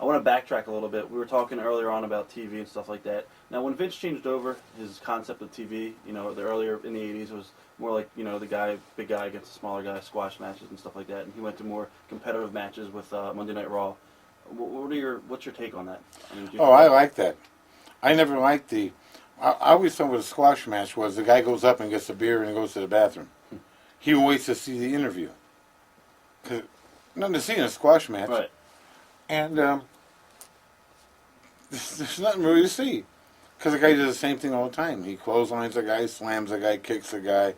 I want to backtrack a little bit. We were talking earlier on about TV and stuff like that. Now, when Vince changed over his concept of TV, the earlier in the '80s it was more like the big guy against the smaller guy, squash matches and stuff like that, and he went to more competitive matches with Monday Night Raw. What's your take on that? I like that. I never liked I always thought what a squash match was. The guy goes up and gets a beer and goes to the bathroom. He waits to see the interview. Cause nothing to see in a squash match. Right. And there's nothing really to see. Because the guy does the same thing all the time. He clotheslines a guy, slams a guy, kicks a guy.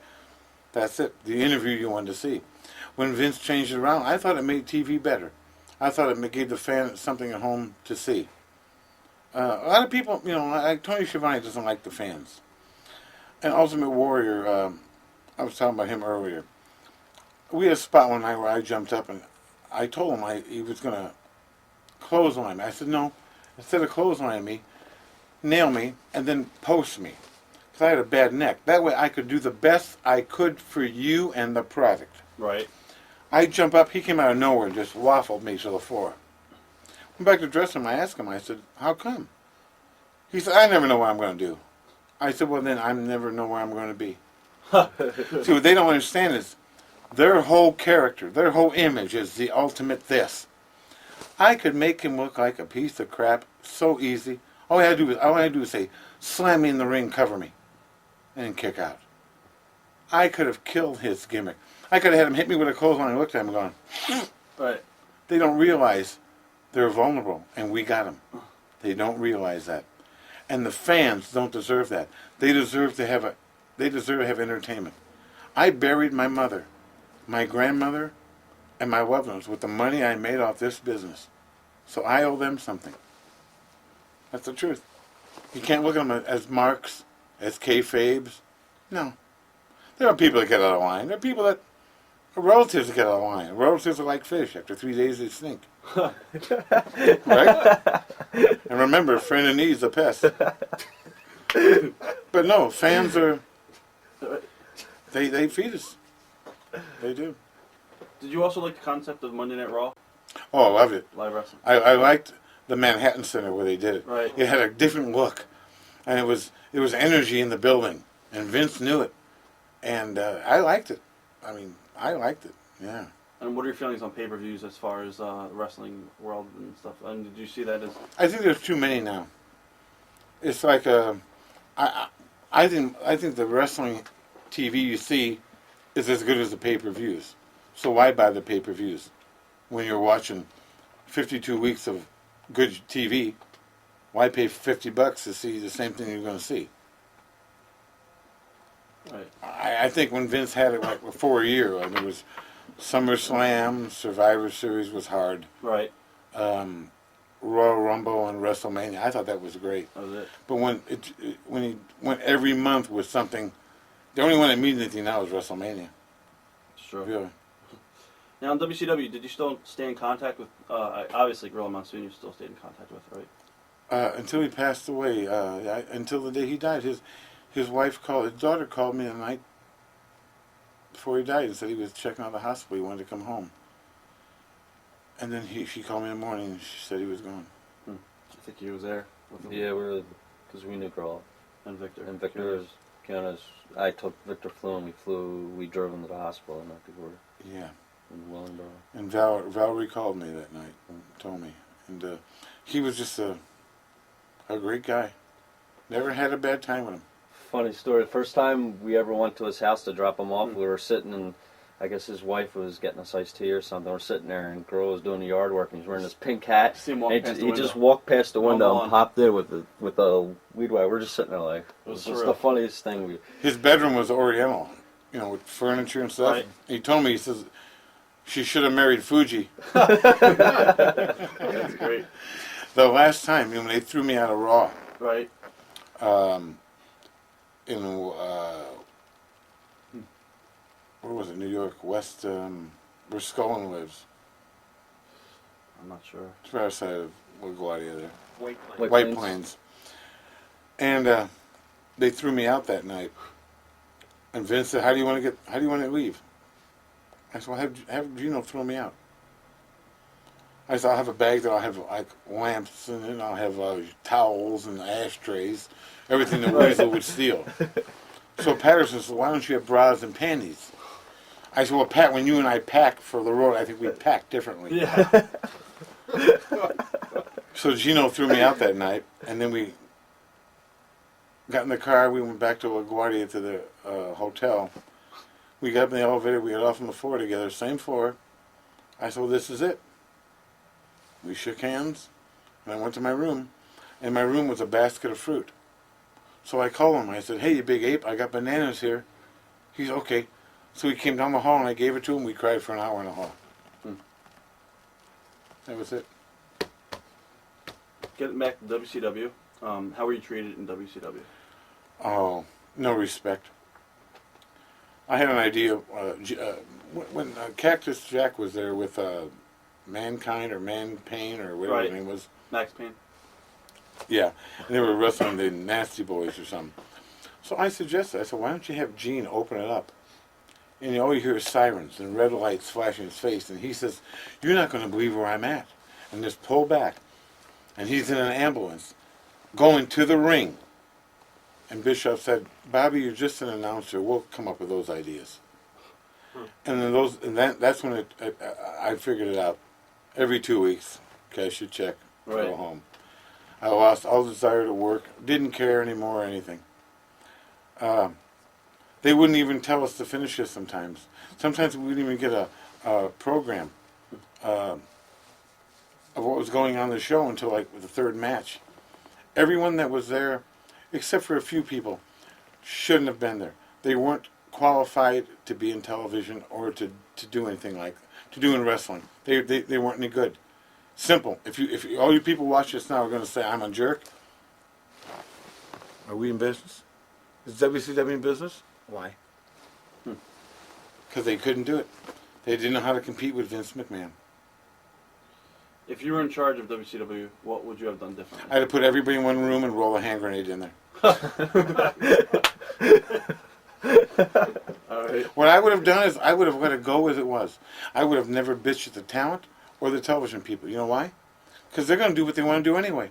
That's it. The interview you wanted to see. When Vince changed it around, I thought it made TV better. I thought it gave the fan something at home to see. A lot of people, like Tony Schiavone doesn't like the fans. And Ultimate Warrior, I was talking about him earlier. We had a spot one night where I jumped up and I told him he was going to clothesline me. I said, no, instead of clotheslining me, nail me and then post me. Because I had a bad neck. That way I could do the best I could for you and the product. Right. I jump up, he came out of nowhere and just waffled me to the floor. Went back to dress him, I asked him, I said, how come? He said, I never know what I'm going to do. I said, well then I never know where I'm going to be. See, what they don't understand is their whole character, their whole image is the ultimate this. I could make him look like a piece of crap so easy. All I had to do was say, slam me in the ring, cover me, and kick out. I could have killed his gimmick. I could have had him hit me with a clothesline and looked at him and gone, right. They don't realize they're vulnerable, and we got them. They don't realize that. And the fans don't deserve that. They deserve to have entertainment. I buried my mother, my grandmother, and my loved ones with the money I made off this business. So I owe them something. That's the truth. You can't look at them as marks, as kayfabes. No. There are people that get out of line. There are people that are relatives that get out of line. Relatives are like fish. After 3 days, they stink. Right? And remember, a friend in need is a pest. But no, fans are... They feed us. They do. Did you also like the concept of Monday Night Raw? Oh, I loved it. Live wrestling. I liked the Manhattan Center where they did it. Right. It had a different look. And it was energy in the building. And Vince knew it. And I liked it. I liked it. Yeah. And what are your feelings on pay-per-views as far as the wrestling world and stuff? And did you see that as... I think there's too many now. It's like I think the wrestling TV you see is as good as the pay-per-views. So why buy the pay-per-views when you're watching 52 weeks of good TV? Why pay $50 to see the same thing you're going to see? Right. I think when Vince had it like for a year, and there was SummerSlam, Survivor Series was hard. Right. Royal Rumble and WrestleMania, I thought that was great. That was it. But when he went every month with something, the only one that means anything now is WrestleMania. It's true. Really. Now in WCW, did you still stay in contact with? Obviously, Gorilla Monsoon, you still stayed in contact with, right? Until he passed away, until the day he died, his daughter called me the night before he died and said he was checking out the hospital. He wanted to come home. And then she called me in the morning and she said he was gone. I think he was there. With Yeah, because we knew Gorilla. And Victor. And Victor is Kiana's. I took Victor flew and we drove him to the hospital in October. Yeah. In Willingboro. And Valerie called me that night and told me. And he was just a great guy. Never had a bad time with him. Funny story. The first time we ever went to his house to drop him off, we were sitting and I guess his wife was getting us iced tea or something. We're sitting there and Gorilla was doing the yard work and he's wearing this pink hat. He just walked past the window and popped in with the weed whacker. We're just sitting there like, it was just the funniest thing. His bedroom was Oriental, with furniture and stuff. Right. He told me, he says, she should have married Fuji. That's great. The last time, when they threw me out of Raw. Right. Where was it? New York, West, where Scullin lives. I'm not sure. It's right outside of LaGuardia there. White Plains. And they threw me out that night. And Vince said, how do you want to leave? I said, well, have Gino throw me out. I said, I'll have a bag that I'll have like lamps in it, I'll have towels and ashtrays, everything the weasel would steal. So Patterson said, why don't you have bras and panties? I said, well, Pat, when you and I pack for the road, I think we pack differently. Yeah. So Gino threw me out that night, and then we got in the car. We went back to LaGuardia to the hotel. We got in the elevator. We got off on the floor together, same floor. I said, well, this is it. We shook hands, and I went to my room. In my room was a basket of fruit. So I called him. I said, hey, you big ape, I got bananas here. He's okay. So he came down the hall, and I gave it to him. We cried for an hour in the hall. That was it. Getting back to WCW, how were you treated in WCW? Oh, no respect. I had an idea when Cactus Jack was there with Mankind or Man Pain or whatever his name was. Max Payne. Yeah, and they were wrestling the Nasty Boys or something. So I suggested, I said, why don't you have Gene open it up? And all you hear is sirens and red lights flashing in his face. And he says, you're not going to believe where I'm at. And just pull back. And he's in an ambulance going to the ring. And Bischoff said, Bobby, you're just an announcer. We'll come up with those ideas. And then that's when I figured it out. Every 2 weeks, cash your check, go home. I lost all desire to work. Didn't care anymore or anything. They wouldn't even tell us to finish this sometimes. Sometimes we wouldn't even get a program of what was going on in the show until like the third match. Everyone that was there, except for a few people, shouldn't have been there. They weren't qualified to be in television or to do anything like to do in wrestling. They weren't any good. Simple. If all you people watch this now are going to say I'm a jerk, are we in business? Is WCW in business? Why? Because they couldn't do it. They didn't know how to compete with Vince McMahon. If you were in charge of WCW, what would you have done differently? I'd have put everybody in one room and roll a hand grenade in there. All right. What I would have done is I would have let it go as it was. I would have never bitched at the talent or the television people. You know why? Because they're going to do what they want to do anyway.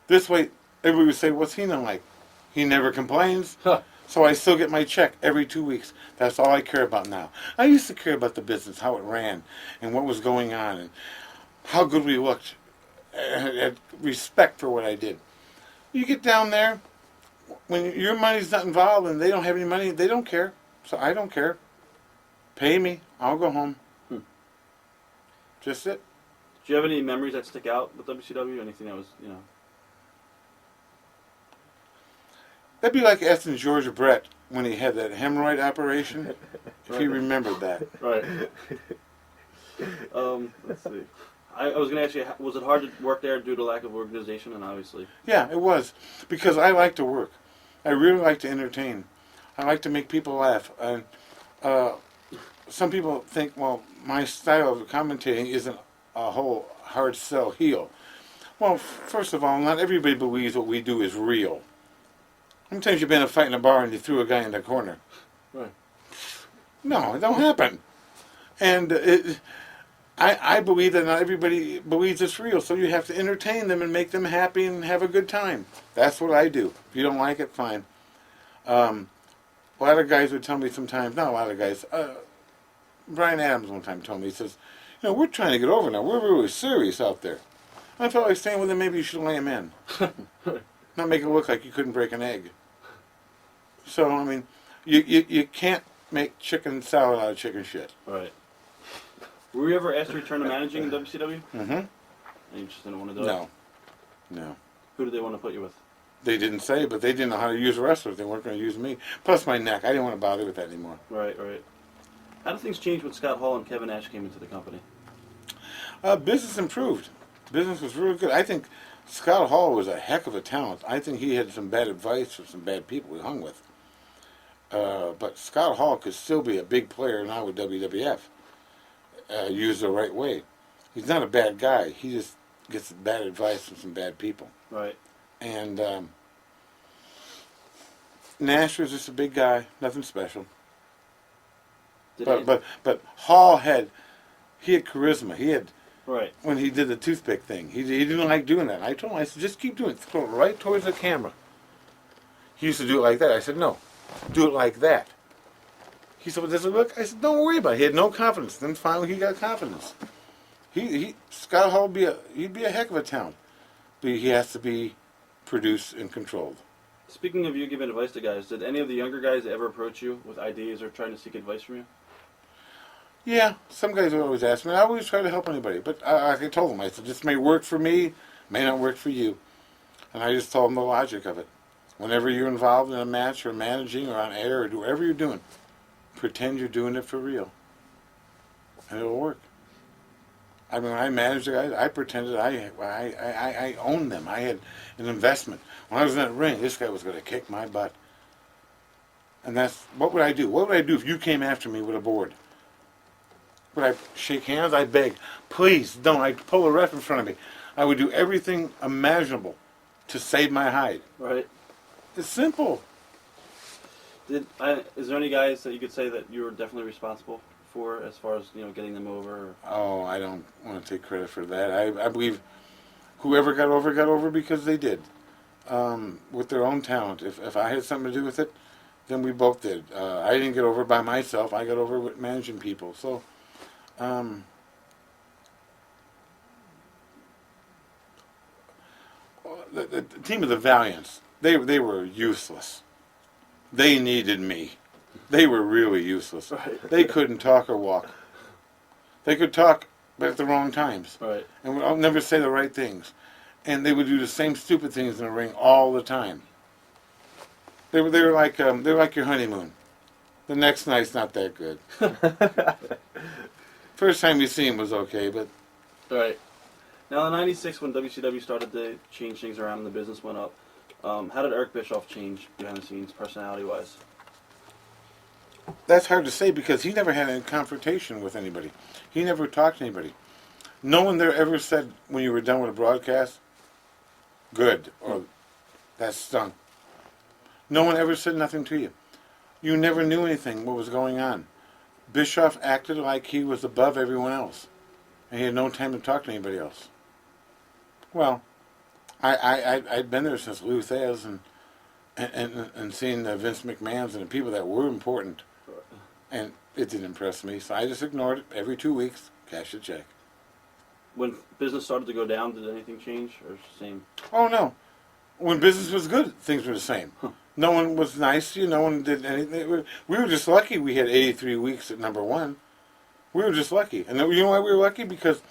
This way, everybody would say, what's he not like? He never complains. So I still get my check every 2 weeks. That's all I care about now. I used to care about the business, how it ran, and what was going on, and how good we looked. I had respect for what I did. You get down there, when your money's not involved and they don't have any money, they don't care. So I don't care. Pay me. I'll go home. Just it. Do you have any memories that stick out with WCW? Anything that was, That'd be like asking George Brett when he had that hemorrhoid operation, if he remembered that. Right. Let's see. I was going to ask you, was it hard to work there due to lack of organization? And obviously. Yeah, it was. Because I like to work. I really like to entertain. I like to make people laugh. And some people think, well, my style of commentating isn't a whole hard sell heel. Well, first of all, not everybody believes what we do is real. Sometimes you've been in a fight in a bar and you threw a guy in the corner. Right. No, it don't happen. And I believe that not everybody believes it's real, so you have to entertain them and make them happy and have a good time. That's what I do. If you don't like it, fine. A lot of guys would tell me sometimes, not a lot of guys, Brian Adams one time told me, he says, we're trying to get over now. We're really serious out there. I felt like saying, well, then maybe you should lay him in. Not make it look like you couldn't break an egg. So, I mean, you can't make chicken salad out of chicken shit. Right. Were you ever asked to return to managing in WCW? Mm-hmm. And you just didn't want to do it? No. Who did they want to put you with? They didn't say, but they didn't know how to use wrestlers. They weren't going to use me. Plus my neck. I didn't want to bother with that anymore. Right. How did things change when Scott Hall and Kevin Nash came into the company? Business improved. Business was really good. I think Scott Hall was a heck of a talent. I think he had some bad advice from some bad people he hung with. But Scott Hall could still be a big player now with WWF. Used the right way. He's not a bad guy. He just gets bad advice from some bad people. Right. And Nash was just a big guy, nothing special. But Hall had charisma. He had Right. When he did the toothpick thing. He didn't like doing that. I told him, I said, just keep doing it. Throw it right towards the camera. He used to do it like that. I said, no, do it like that. He said, well, does it look? I said, don't worry about it. He had no confidence. Then finally he got confidence. Scott Hall he'd be a heck of a talent. But he has to be produced and controlled. Speaking of you giving advice to guys, did any of the younger guys ever approach you with ideas or trying to seek advice from you? Yeah, some guys would always ask me. I always try to help anybody. But I told them, I said, this may work for me, may not work for you. And I just told them the logic of it. Whenever you're involved in a match or managing or on air or whatever you're doing, pretend you're doing it for real. And it'll work. I mean, when I managed the guys, I pretended I owned them. I had an investment. When I was in that ring, this guy was going to kick my butt. And what would I do? What would I do if you came after me with a board? Would I shake hands? I'd beg, please don't. I'd pull a ref in front of me. I would do everything imaginable to save my hide. Right. It's simple. Is there any guys that you could say that you were definitely responsible for as far as, getting them over? Or? Oh, I don't want to take credit for that. I believe whoever got over because they did. With their own talent. If I had something to do with it, then we both did. I didn't get over by myself. I got over with managing people. So, the team of the Valiants, they were useless. They needed me. They were really useless. Right. They couldn't talk or walk. They could talk, but at the wrong times. Right. And would never say the right things. And they would do the same stupid things in the ring all the time. They were like your honeymoon. The next night's not that good. First time you see him was okay, but right. Now in '96, when WCW started to change things around and the business went up, how did Eric Bischoff change behind the scenes, personality-wise? that's hard to say because he never had any confrontation with anybody. He never talked to anybody. No one there ever said when you were done with a broadcast, good, or that stunk. No one ever said nothing to you. You never knew anything, what was going on. Bischoff acted like he was above everyone else, and he had no time to talk to anybody else. Well, I'd been there since Lou Thesz and seen the Vince McMahons and the people that were important, and it didn't impress me, so I just ignored it. Every 2 weeks, cash a check. When business started to go down, did anything change or same? Oh, no. When business was good, things were the same. No one was nice to you. No one did anything. We were just lucky we had 83 weeks at number one. We were just lucky. And you know why we were lucky? Because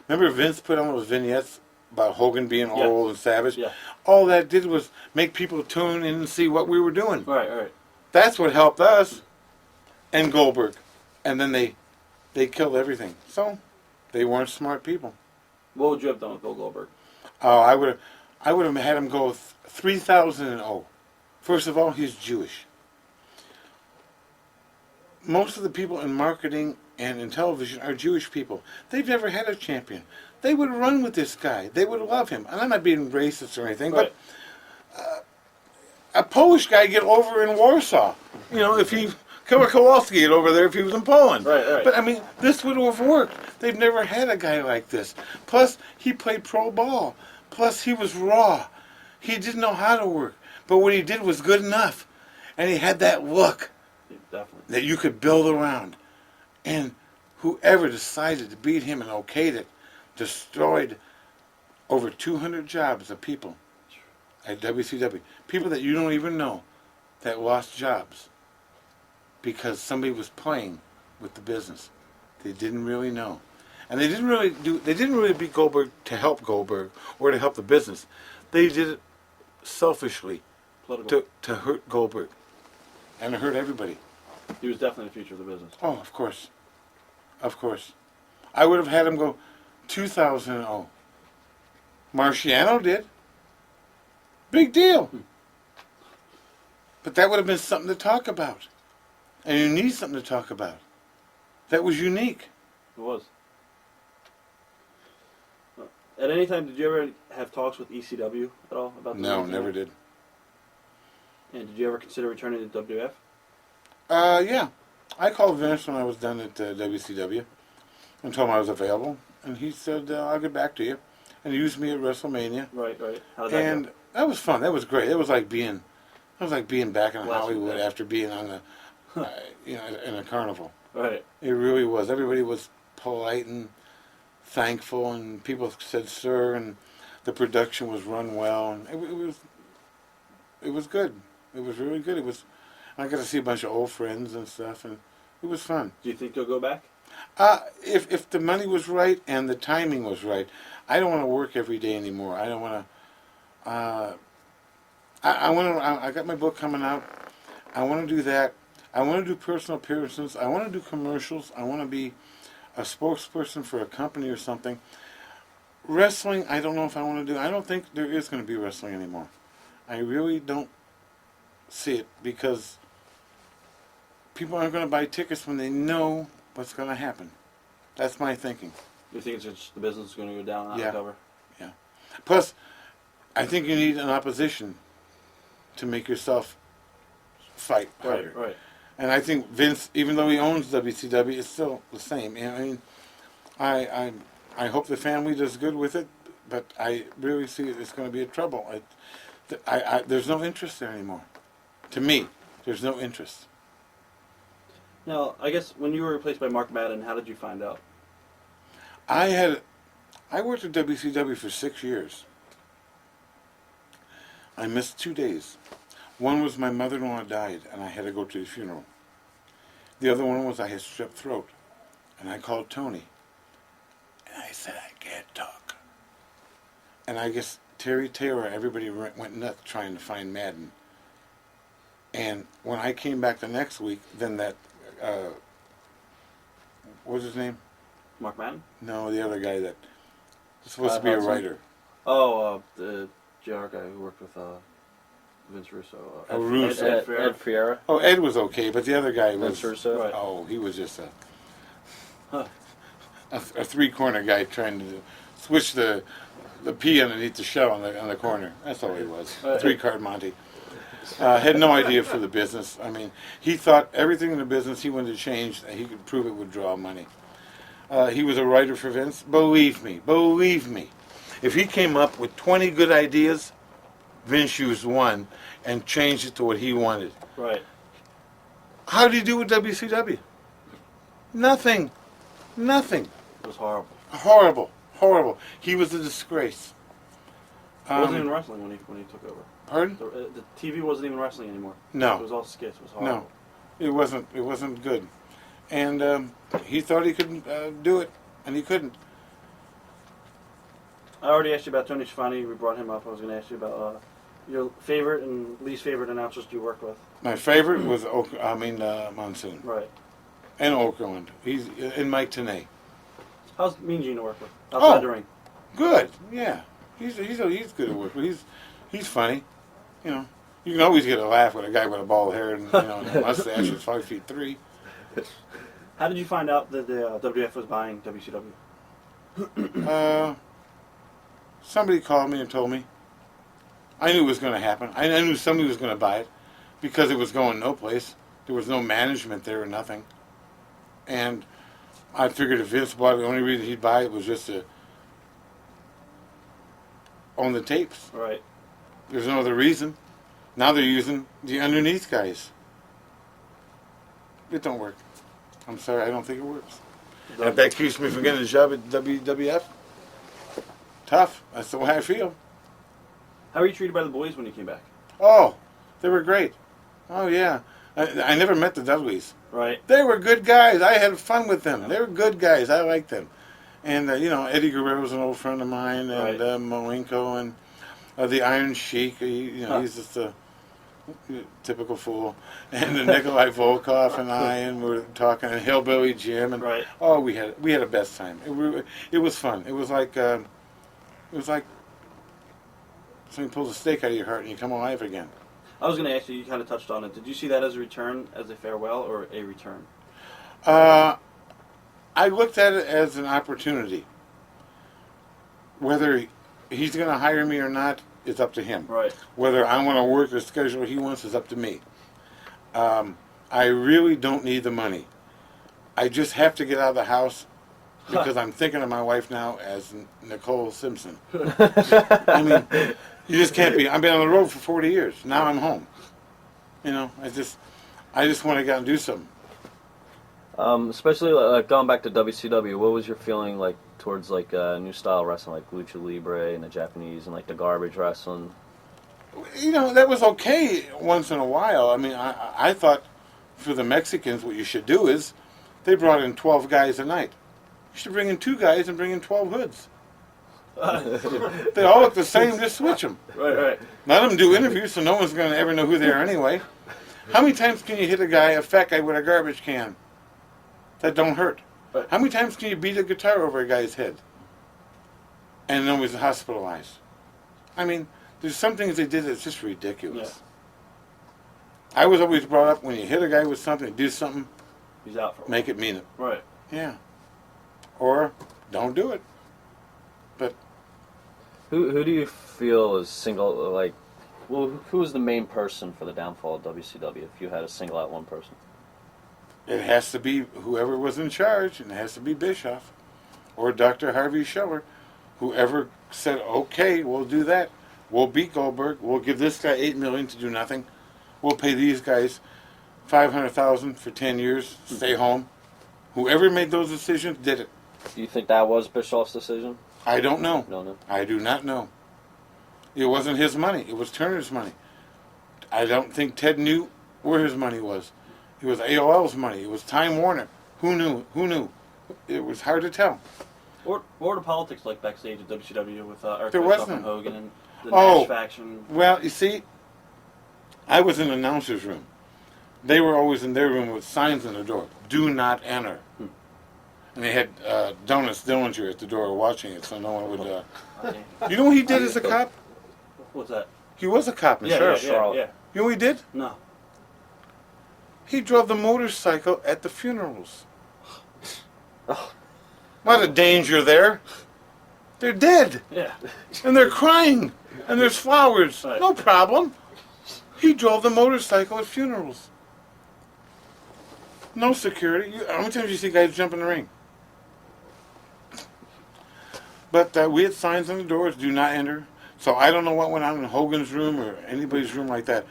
remember Vince put on those vignettes about Hogan being old and savage? Yeah. All that did was make people tune in and see what we were doing. Right. That's what helped us and Goldberg. And then they killed everything. So they weren't smart people. What would you have done with Bill Goldberg? Oh, I would have had him go 3,000-0. First of all, he's Jewish. Most of the people in marketing and in television are Jewish people. They've never had a champion. They would run with this guy. They would love him. And I'm not being racist or anything, Right. but a Polish guy get over in Warsaw. You know, if he... Kowalski get over there if he was in Poland. Right. But, I mean, this would have worked. They've never had a guy like this. Plus, he played pro ball. Plus, he was raw. He didn't know how to work. But what he did was good enough. And he had that look Definitely. that you could build around. And whoever decided to beat him and okayed it destroyed over 200 jobs of people at WCW. People that you don't even know that lost jobs because somebody was playing with the business. They didn't really know. And they didn't really beat Goldberg to help Goldberg or to help the business. They did it selfishly to hurt Goldberg and to hurt everybody. He was definitely the future of the business. Oh, of course. Of course. I would have had him go 2000-0. Marciano did. Big deal. But that would have been something to talk about. And you need something to talk about. That was unique. It was. At any time, did you ever have talks with ECW at all about this? No, never did. And did you ever consider returning to WWF? Yeah. I called Vince when I was done at WCW and told him I was available. and he said, I'll get back to you. And he used me at WrestleMania. Right. How did that go? That was fun. That was great. It was like being back in Hollywood after being on the, in a carnival. Right. It really was. Everybody was polite and thankful, and people said "sir," and the production was run well, and it was good. It was really good. I got to see a bunch of old friends and stuff, and it was fun. Do you think you'll go back? If the money was right and the timing was right, I don't want to work every day anymore. I don't want to. I got my book coming out. I want to do that. I want to do personal appearances. I want to do commercials. I want to be a spokesperson for a company or something. Wrestling, I don't know if I want to do. I don't think there is going to be wrestling anymore. I really don't see it because people aren't going to buy tickets when they know what's going to happen. That's my thinking. You think it's just the business is going to go down, not recover? Yeah. Plus, I think you need an opposition to make yourself fight harder. Right. And I think Vince, even though he owns WCW, is still the same. I mean, I hope the family does good with it, but I really see it's going to be a trouble. There's no interest there anymore. To me, there's no interest. Now, I guess when you were replaced by Mark Madden, how did you find out? I worked at WCW for 6 years. I missed 2 days. One was my mother-in-law died, and I had to go to the funeral. The other one was I had strep throat, and I called Tony, and I said, I can't talk. And I guess Terry Taylor, everybody went nuts trying to find Madden. And when I came back the next week, then that, what was his name? Mark Madden? No, the other guy that was supposed to be a writer. Oh, the JR guy who worked with Vince Russo. Ed Fiera. Oh, Ed was okay, but the other guy was... Vince Russo. Right. Oh, he was just a three-corner guy trying to switch the P underneath the shell on the corner. That's all he was. Three-card Monty. Had no idea for the business. I mean, he thought everything in the business he wanted to change, he could prove it would draw money. He was a writer for Vince. Believe me. If he came up with 20 good ideas, Vince used one and changed it to what he wanted. Right. How did he do with WCW? Nothing. It was horrible. Horrible. He was a disgrace. It wasn't even wrestling when he took over. Pardon? The TV wasn't even wrestling anymore. No. It was all skits. It was horrible. No, it wasn't good. And he thought he could do it, and he couldn't. I already asked you about Tony Schiavone. We brought him up. I was going to ask you about your favorite and least favorite announcers you worked with. My favorite was Monsoon. Right. And Okerlund. He's and Mike Tenay. How's Mean Gene to work with outside the ring? Good. Yeah, he's good at work. But he's funny. You know, you can always get a laugh with a guy with a bald hair and and a mustache who's 5'3". How did you find out that the WF was buying WCW? Somebody called me and told me. I knew it was going to happen. I knew somebody was going to buy it because it was going no place. There was no management there or nothing. And I figured if Vince bought it, the only reason he'd buy it was just to own the tapes. Right. There's no other reason. Now they're using the underneath guys. It don't work. I'm sorry, I don't think it works. And if that keeps me from getting a job at WWF, tough. That's the way I feel. How were you treated by the boys when you came back? Oh, they were great. Oh, yeah. I never met the Dudleys. Right. They were good guys. I had fun with them. They were good guys. I liked them. And, Eddie Guerrero was an old friend of mine, and Malenko, and the Iron Sheik. He's just a typical fool. And Nikolai Volkov and we were talking, and Hillbilly Jim. And, oh, we had a best time. It was fun. It was like somebody pulls a stake out of your heart and you come alive again. I was going to ask you kind of touched on it. Did you see that as a return, as a farewell, or a return? I looked at it as an opportunity. Whether he's going to hire me or not is up to him. Right. Whether I want to work the schedule he wants is up to me. I really don't need the money. I just have to get out of the house because I'm thinking of my wife now as Nicole Simpson. I mean, you just can't be. I've been on the road for 40 years. Now I'm home. You know, I just want to get out and do something. Especially going back to WCW, what was your feeling like towards like new style wrestling, like lucha libre and the Japanese and like the garbage wrestling? You know, that was okay once in a while. I mean, I thought for the Mexicans, what you should do is they brought in 12 guys a night. You should bring in 2 guys and bring in 12 hoods. They all look the same, just switch them. Right. Let them do interviews so no one's going to ever know who they are anyway. How many times can you hit a fat guy with a garbage can? That don't hurt. Right. How many times can you beat a guitar over a guy's head? And nobody's hospitalized. I mean, there's some things they did that's just ridiculous. Yeah. I was always brought up, when you hit a guy with something, do something, he's out for a while. Make it mean it. Right. Yeah. Or don't do it. But who do you feel is single, like, well, who was the main person for the downfall of WCW if you had to single out one person? it has to be whoever was in charge, and it has to be Bischoff or Dr. Harvey Scheller. Whoever said, okay, we'll do that. We'll beat Goldberg. We'll give this guy $8 million to do nothing. We'll pay these guys $500,000 for 10 years. Stay home. Whoever made those decisions did it. Do you think that was Bischoff's decision? I don't know. No. I do not know. It wasn't his money. It was Turner's money. I don't think Ted knew where his money was. It was AOL's money. It was Time Warner. Who knew? It was hard to tell. What were the politics like backstage at WCW with Eric There Bischoff wasn't. and Hogan and the Nash faction? Well, you see, I was in the announcer's room. They were always in their room with signs on the door. Do not enter. And they had Donuts Dillinger at the door watching it so no one would... You know what he did as a cop? What's that? He was a cop in Charlotte. Yeah. You know what he did? No. He drove the motorcycle at the funerals. What a danger there. They're dead. Yeah. And they're crying. And there's flowers. Right. No problem. He drove the motorcycle at funerals. No security. How many times do you see guys jump in the ring? But we had signs on the doors, do not enter. So I don't know what went on in Hogan's room or anybody's room like that.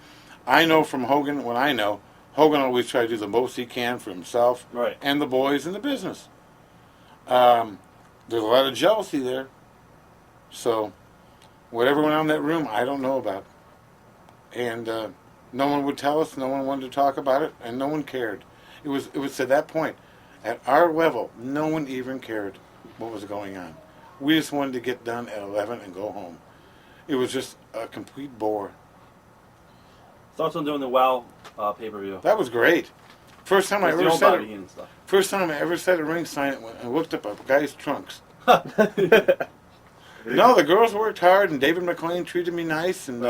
I know from Hogan, Hogan always tried to do the most he can for himself and the boys in the business. There's a lot of jealousy there. So whatever went on in that room, I don't know about. And no one would tell us, no one wanted to talk about it, and no one cared. It was to that point. At our level, no one even cared what was going on. We just wanted to get done at 11 and go home. It was just a complete bore. Thoughts on doing the WoW pay-per-view? That was great. First time I ever said a ring sign and looked up a guy's trunks. No, the girls worked hard, and David McLean treated me nice, and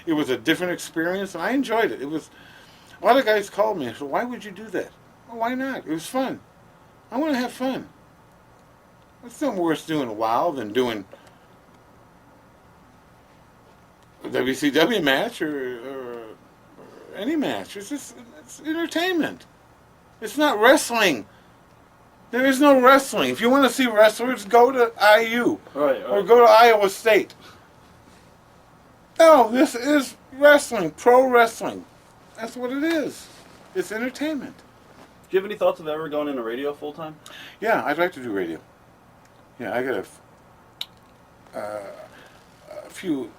it was a different experience, and I enjoyed it. It was a lot of guys called me and said, "Why would you do that?" Well, why not? It was fun. I want to have fun. It's no worse doing WoW than doing a WCW match or any match. It's entertainment. It's not wrestling. There is no wrestling. If you want to see wrestlers, go to IU or go to Iowa State. No, this is wrestling, pro wrestling. That's what it is. It's entertainment. Do you have any thoughts of ever going into radio full time? Yeah, I'd like to do radio. Yeah, I got a few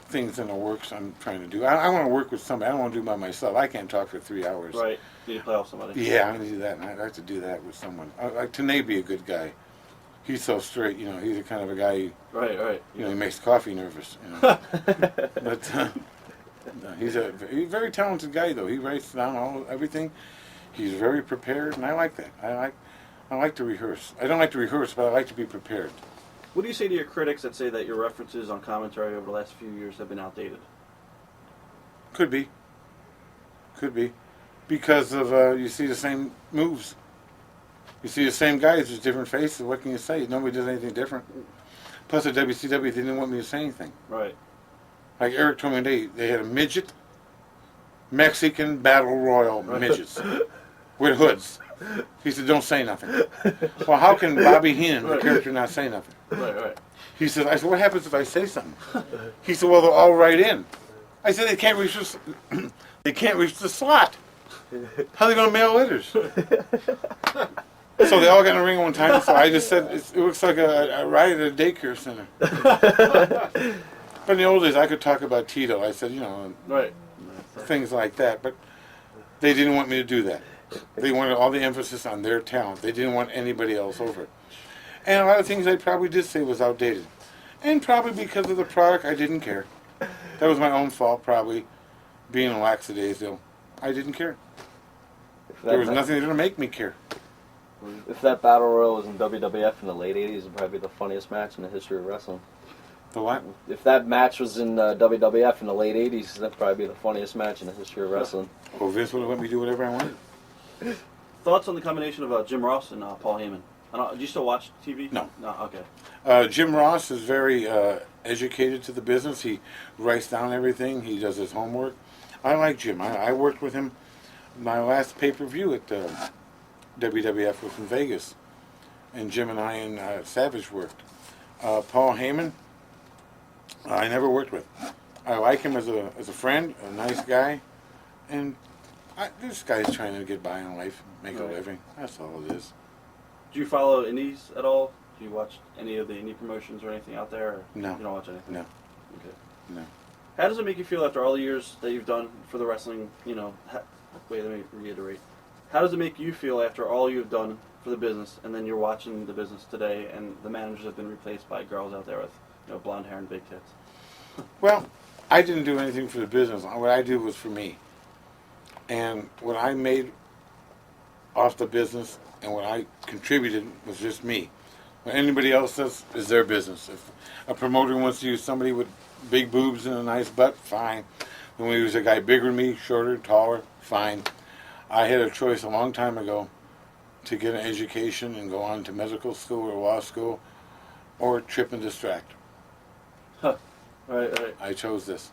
things in the works I'm trying to do. I want to work with somebody. I don't want to do it by myself. I can't talk for 3 hours. Right. You need to play off somebody. Yeah, I'm going to do that, and I'd like to do that with someone. Like Tanay be a good guy. He's so straight, he's the kind of a guy, Right. He makes coffee nervous, But he's a very talented guy, though. He writes down everything. He's very prepared, and I like that. I like to rehearse. I don't like to rehearse, but I like to be prepared. What do you say to your critics that say that your references on commentary over the last few years have been outdated? Could be. Because of, you see the same moves. You see the same guys, just different faces. What can you say? Nobody does anything different. Plus at WCW, they didn't want me to say anything. Right. Like Eric told me they had a midget, Mexican battle royal midgets with hoods. He said, don't say nothing. Well, how can Bobby Heenan, the character, not say nothing? Right. He said, I said, what happens if I say something? He said, well, they'll all write in. I said, they can't reach the slot. How are they going to mail letters? So they all got in a ring one time, so I just said, it looks like a riot at a daycare center. But in the old days, I could talk about Tito. I said, Right. things like that, but they didn't want me to do that. They wanted all the emphasis on their talent. They didn't want anybody else over it. And a lot of things I probably did say was outdated. And probably because of the product, I didn't care. That was my own fault, probably, being a lackadaisical. I didn't care. There was nothing there to make me care. If that Battle Royal was in WWF in the late 80s, it would probably be the funniest match in the history of wrestling. The what? If that match was in WWF in the late 80s, that'd probably be the funniest match in the history of wrestling. Well, Vince would have let me do whatever I wanted. Thoughts on the combination of Jim Ross and Paul Heyman? Do you still watch TV? No. No, okay. Jim Ross is very educated to the business. He writes down everything. He does his homework. I like Jim. I worked with him. My last pay-per-view at WWF was in Vegas. And Jim and I and Savage worked. Paul Heyman, I never worked with. I like him as a friend, a nice guy. And this guy's trying to get by in life, make a living. That's all it is. Do you follow indies at all? Do you watch any of the indie promotions or anything out there? Or No. You don't watch anything? No. Okay. No. How does it make you feel after all the years that you've done for the wrestling, wait, let me reiterate. How does it make you feel after all you've done for the business, and then you're watching the business today, and the managers have been replaced by girls out there with, blonde hair and big tits? Well, I didn't do anything for the business. What I did was for me. And what I made off the business and what I contributed was just me. What anybody else does is their business. If a promoter wants to use somebody with big boobs and a nice butt, fine. When we use a guy bigger than me, shorter, taller, fine. I had a choice a long time ago to get an education and go on to medical school or law school or trip and distract. Huh. Right. I chose this.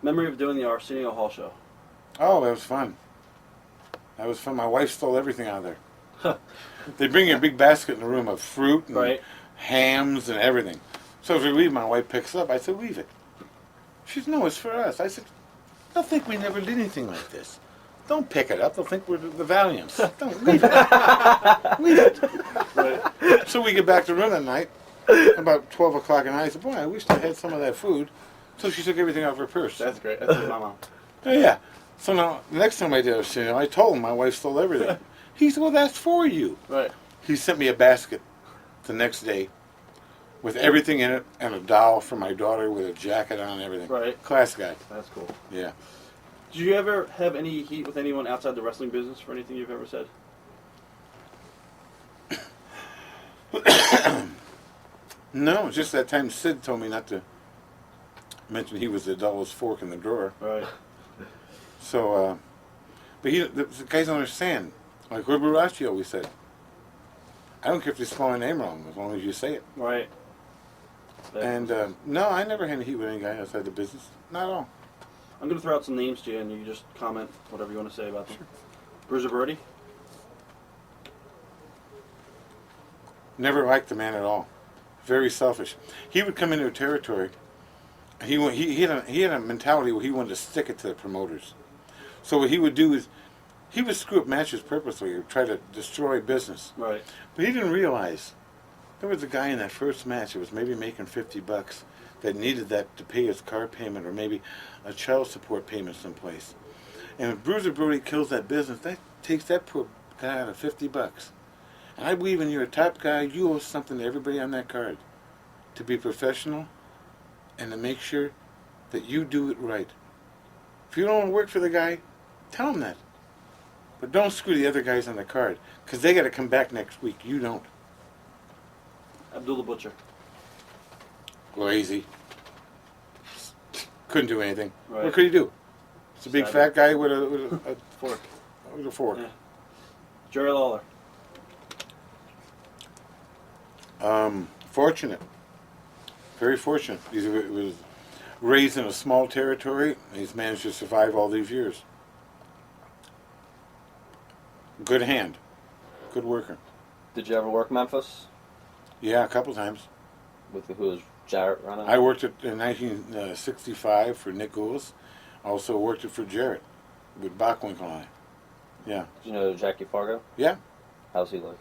Memory of doing the Arsenio Hall show. Oh, that was fun. That was fun. My wife stole everything out of there. They bring you a big basket in the room of fruit and hams and everything. So as we leave, my wife picks it up. I said, leave it. She said, no, it's for us. I said, they'll think we never did anything like this. Don't pick it up. They'll think we're the Valiants. Don't leave it. Leave it. Right. So we get back to the room that night, about 12 o'clock at night. I said, boy, I wish I had some of that food. So she took everything out of her purse. That's great. That's like my mom. Yeah. So now, the next time I did Arsenio, I told him my wife stole everything. He said, well, that's for you. Right. He sent me a basket the next day with everything in it and a doll for my daughter with a jacket on and everything. Right. Class guy. That's cool. Yeah. Did you ever have any heat with anyone outside the wrestling business for anything you've ever said? No, just that time Sid told me not to mention he was the dullest fork in the drawer. Right. So, but the guys don't understand. Like Rubarachi always said, I don't care if you spell my name wrong, as long as you say it. Right. And, no, I never had any heat with any guy outside the business. Not at all. I'm going to throw out some names to you, and you just comment whatever you want to say about them. Sure. Bruiser Brody? Never liked the man at all. Very selfish. He would come into a territory. He had a mentality where he wanted to stick it to the promoters. So what he would do is he would screw up matches purposely or try to destroy business. Right. But he didn't realize there was a guy in that first match that was maybe making $50 that needed that to pay his car payment or maybe a child support payment someplace. And if Bruiser Brody kills that business, that takes that poor guy out of $50. And I believe when you're a top guy, you owe something to everybody on that card. To be professional and to make sure that you do it right. If you don't want to work for the guy, tell him that. But don't screw the other guys on the card, because they got to come back next week. You don't. Abdullah Butcher. Lazy. Couldn't do anything. Right. What could he do? It's a big fat guy with a fork. With a fork. Yeah. Jerry Lawler. Fortunate. Very fortunate. He was raised in a small territory, and he's managed to survive all these years. good hand, good worker. Did you ever work Memphis? Yeah, a couple times. With who was Jarrett running? I worked it in 1965 for Nick Goulas. Also worked it for Jarrett with Bachwinkle and I. Yeah. Did you know Jackie Fargo? Yeah. How's he like?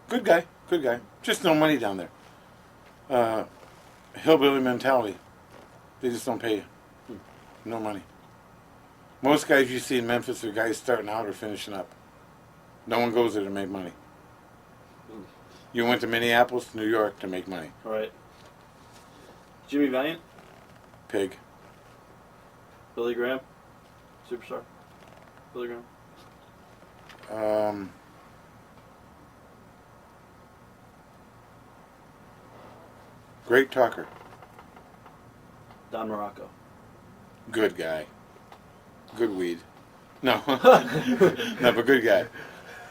Good guy. Good guy. Just no money down there. Hillbilly mentality. They just don't pay you. No money. Most guys you see in Memphis are guys starting out or finishing up. No one goes there to make money. You went to Minneapolis, New York to make money. Right. Jimmy Valiant? Pig. Billy Graham? Superstar? Billy Graham? Great talker. Don Morocco? Good guy. Good weed. No. No, but good guy.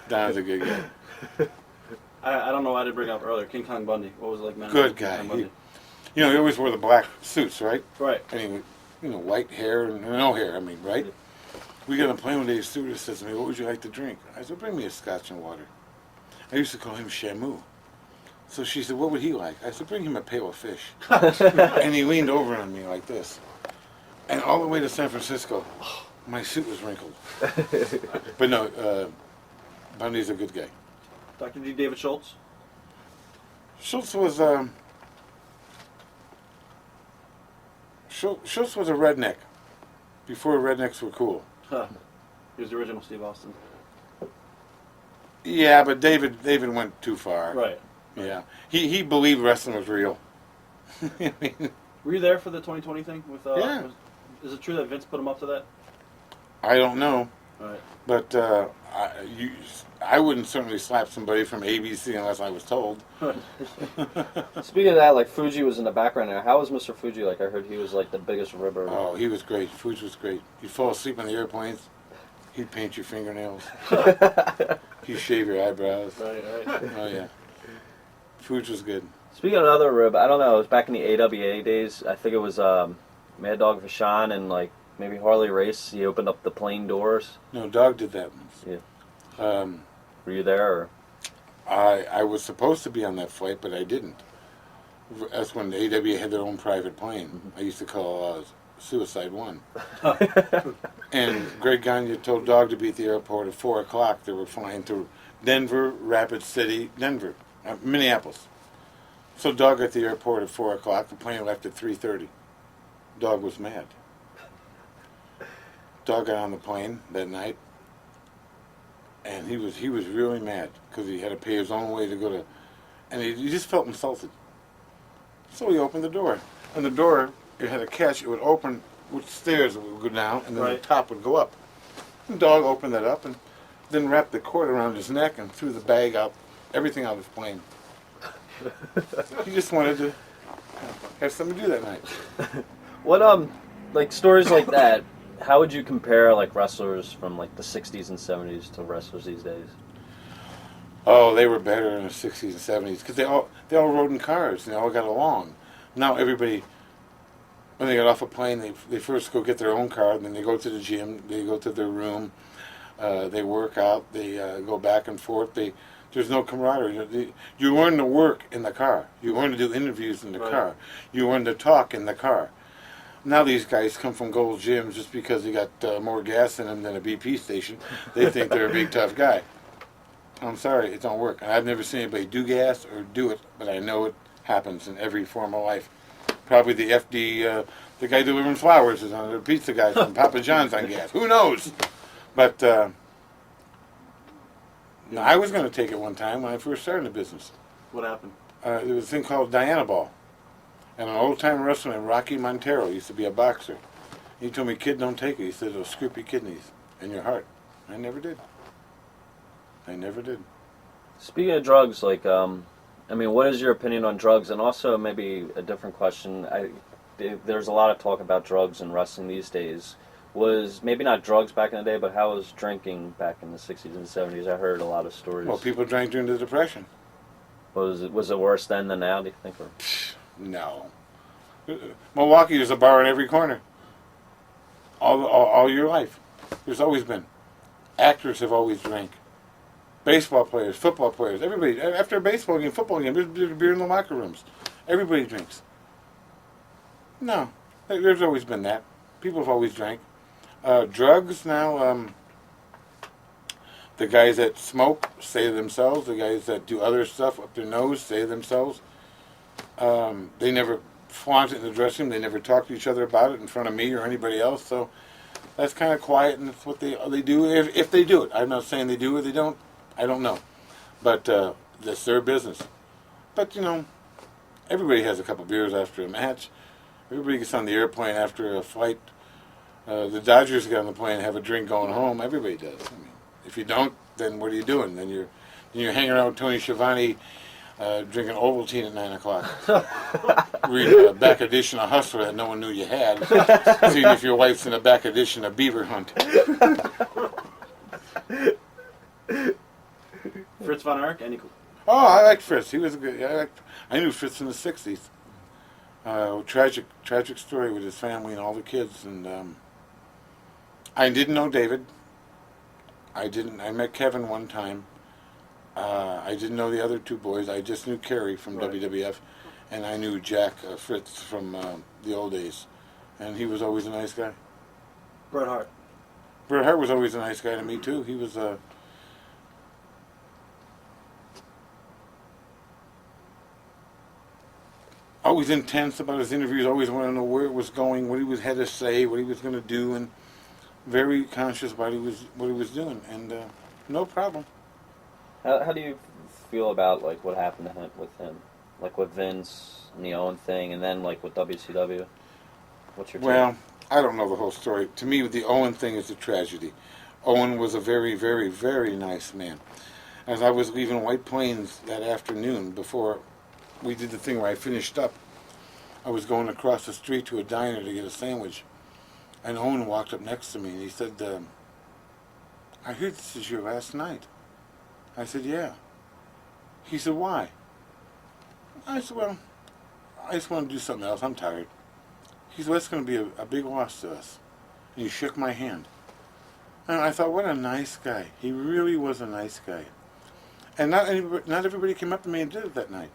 Don's a good guy. I don't know why I didn't bring up earlier. King Kong Bundy. What was it like, man? Good guy. He always wore the black suits, right? Right. And he, white hair and no hair, right? Yeah. We got on a plane one day, the stewardess says to me, what would you like to drink? I said, bring me a scotch and water. I used to call him Shamu. So she said, what would he like? I said, bring him a pail of fish. And he leaned over on me like this. And all the way to San Francisco, my suit was wrinkled. But no, Bundy's a good guy. Dr. D. David Schultz? Schultz was Schultz was a redneck before rednecks were cool. Huh. He was the original Steve Austin. Yeah, but David went too far. Right. Yeah, he believed wrestling was real. Were you there for the 2020 thing? Yeah. Is it true that Vince put him up to that? I don't know, Right. but I wouldn't certainly slap somebody from ABC unless I was told. Speaking of that, like Fuji was in the background there. How was Mr. Fuji? Like I heard he was like the biggest ribber. Oh, he was great. Fuji was great. You'd fall asleep on the airplanes. He'd paint your fingernails. He'd shave your eyebrows. Right. Oh yeah. Fuji was good. Speaking of another rib, I don't know. It was back in the AWA days. I think it was Mad Dog Vachon and like maybe Harley Race. He opened up the plane doors. No, Dog did that once. Yeah. Were you there? Or? I was supposed to be on that flight, but I didn't. That's when the AWA had their own private plane. Mm-hmm. I used to call Suicide One. And Greg Gagne told Dog to be at the airport at 4 o'clock. They were flying to Denver, Rapid City, Minneapolis. So Dog at the airport at 4 o'clock. The plane left at 3:30. Dog was mad. Dog got on the plane that night, and he was really mad because he had to pay his own way to go to, and he just felt insulted. So he opened the door, and the door, it had a catch. It would open with stairs that would go down, and then the top would go up. The Dog opened that up and then wrapped the cord around his neck and threw the bag out, everything out of his plane. He just wanted to have something to do that night. What like stories like that? How would you compare like wrestlers from like the 60s and 70s to wrestlers these days? Oh, they were better in the 60s and 70s because they all rode in cars and they all got along. Now everybody, when they get off a plane, they first go get their own car, then they go to the gym, they go to their room, they work out, they go back and forth. There's no camaraderie. You learn to work in the car. You learn to do interviews in the car. You learn to talk in the car. Now these guys come from Gold Gyms just because they got more gas in them than a BP station. They think they're a big tough guy. I'm sorry, it don't work. And I've never seen anybody do gas or do it, but I know it happens in every form of life. Probably the FD, the guy delivering flowers is on the pizza guy from Papa John's on gas. Who knows? But I was going to take it one time when I first started the business. What happened? There was a thing called Diana Ball. And an old-time wrestler named Rocky Montero used to be a boxer. He told me, kid, don't take it. He said, it'll screw your kidneys and your heart. I never did. Speaking of drugs, like, what is your opinion on drugs? And also, maybe a different question. There's a lot of talk about drugs in wrestling these days. Was maybe not drugs back in the day, but how was drinking back in the 60s and 70s? I heard a lot of stories. Well, people drank during the Depression. Was it worse then than now, do you think? Or? No. Milwaukee, there's a bar in every corner. All your life. There's always been. Actors have always drank. Baseball players, football players, everybody. After a baseball game, football game, there's beer in the locker rooms. Everybody drinks. No, there's always been that. People have always drank. Drugs now, the guys that smoke say themselves. The guys that do other stuff up their nose say themselves. They never flaunt it in the dressing room. They never talk to each other about it in front of me or anybody else. So that's kind of quiet, and that's what they do if they do it. I'm not saying they do or they don't. I don't know, but that's their business. But everybody has a couple beers after a match. Everybody gets on the airplane after a flight. The Dodgers get on the plane and have a drink going home. Everybody does. I mean, if you don't, then what are you doing? Then you're hanging around with Tony Schiavone, drinking Ovaltine at 9 o'clock. Reading a back edition of Hustler that no one knew you had. Seeing if your wife's in a back edition of Beaver Hunt. Fritz von Erich, any cool? Oh, I liked Fritz. He was a good. I knew Fritz in the '60s. Tragic story with his family and all the kids. And I didn't know David. I met Kevin one time. I didn't know the other two boys. I just knew Kerry from WWF, and I knew Jack Fritz from the old days, and he was always a nice guy. Bret Hart. Bret Hart was always a nice guy to me too. He was always intense about his interviews, always wanted to know where it was going, what he had to say, what he was going to do, and very conscious about what he was doing, and no problem. How do you feel about like what happened to him, like with Vince and the Owen thing, and then like with WCW? What's your take? Well, I don't know the whole story. To me, the Owen thing is a tragedy. Owen was a very, very, very nice man. As I was leaving White Plains that afternoon, before we did the thing where I finished up, I was going across the street to a diner to get a sandwich, and Owen walked up next to me and he said, I hear this is your last night. I said, yeah. He said, why? I said, well, I just want to do something else. I'm tired. He said, well, it's going to be a big loss to us. And he shook my hand. And I thought, what a nice guy. He really was a nice guy. And not everybody came up to me and did it that night.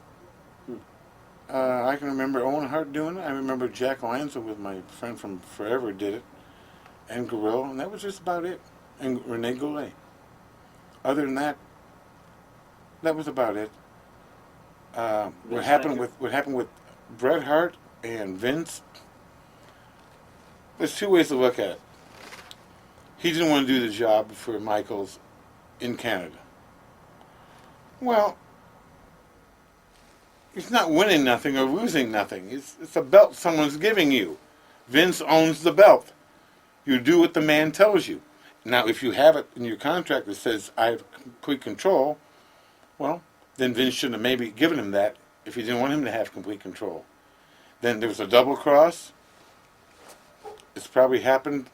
I can remember Owen Hart doing it. I remember Jack Lanza with my friend from forever did it. And Gorilla. And that was just about it. And Rene Goulet. Other than that, that was about it. What happened with Bret Hart and Vince? There's two ways to look at it. He didn't want to do the job for Michaels in Canada. Well, he's not winning nothing or losing nothing. It's a belt someone's giving you. Vince owns the belt. You do what the man tells you. Now, if you have it in your contract that says, I have complete control, well, then Vince shouldn't have maybe given him that if he didn't want him to have complete control. Then there was a double cross. It's probably happened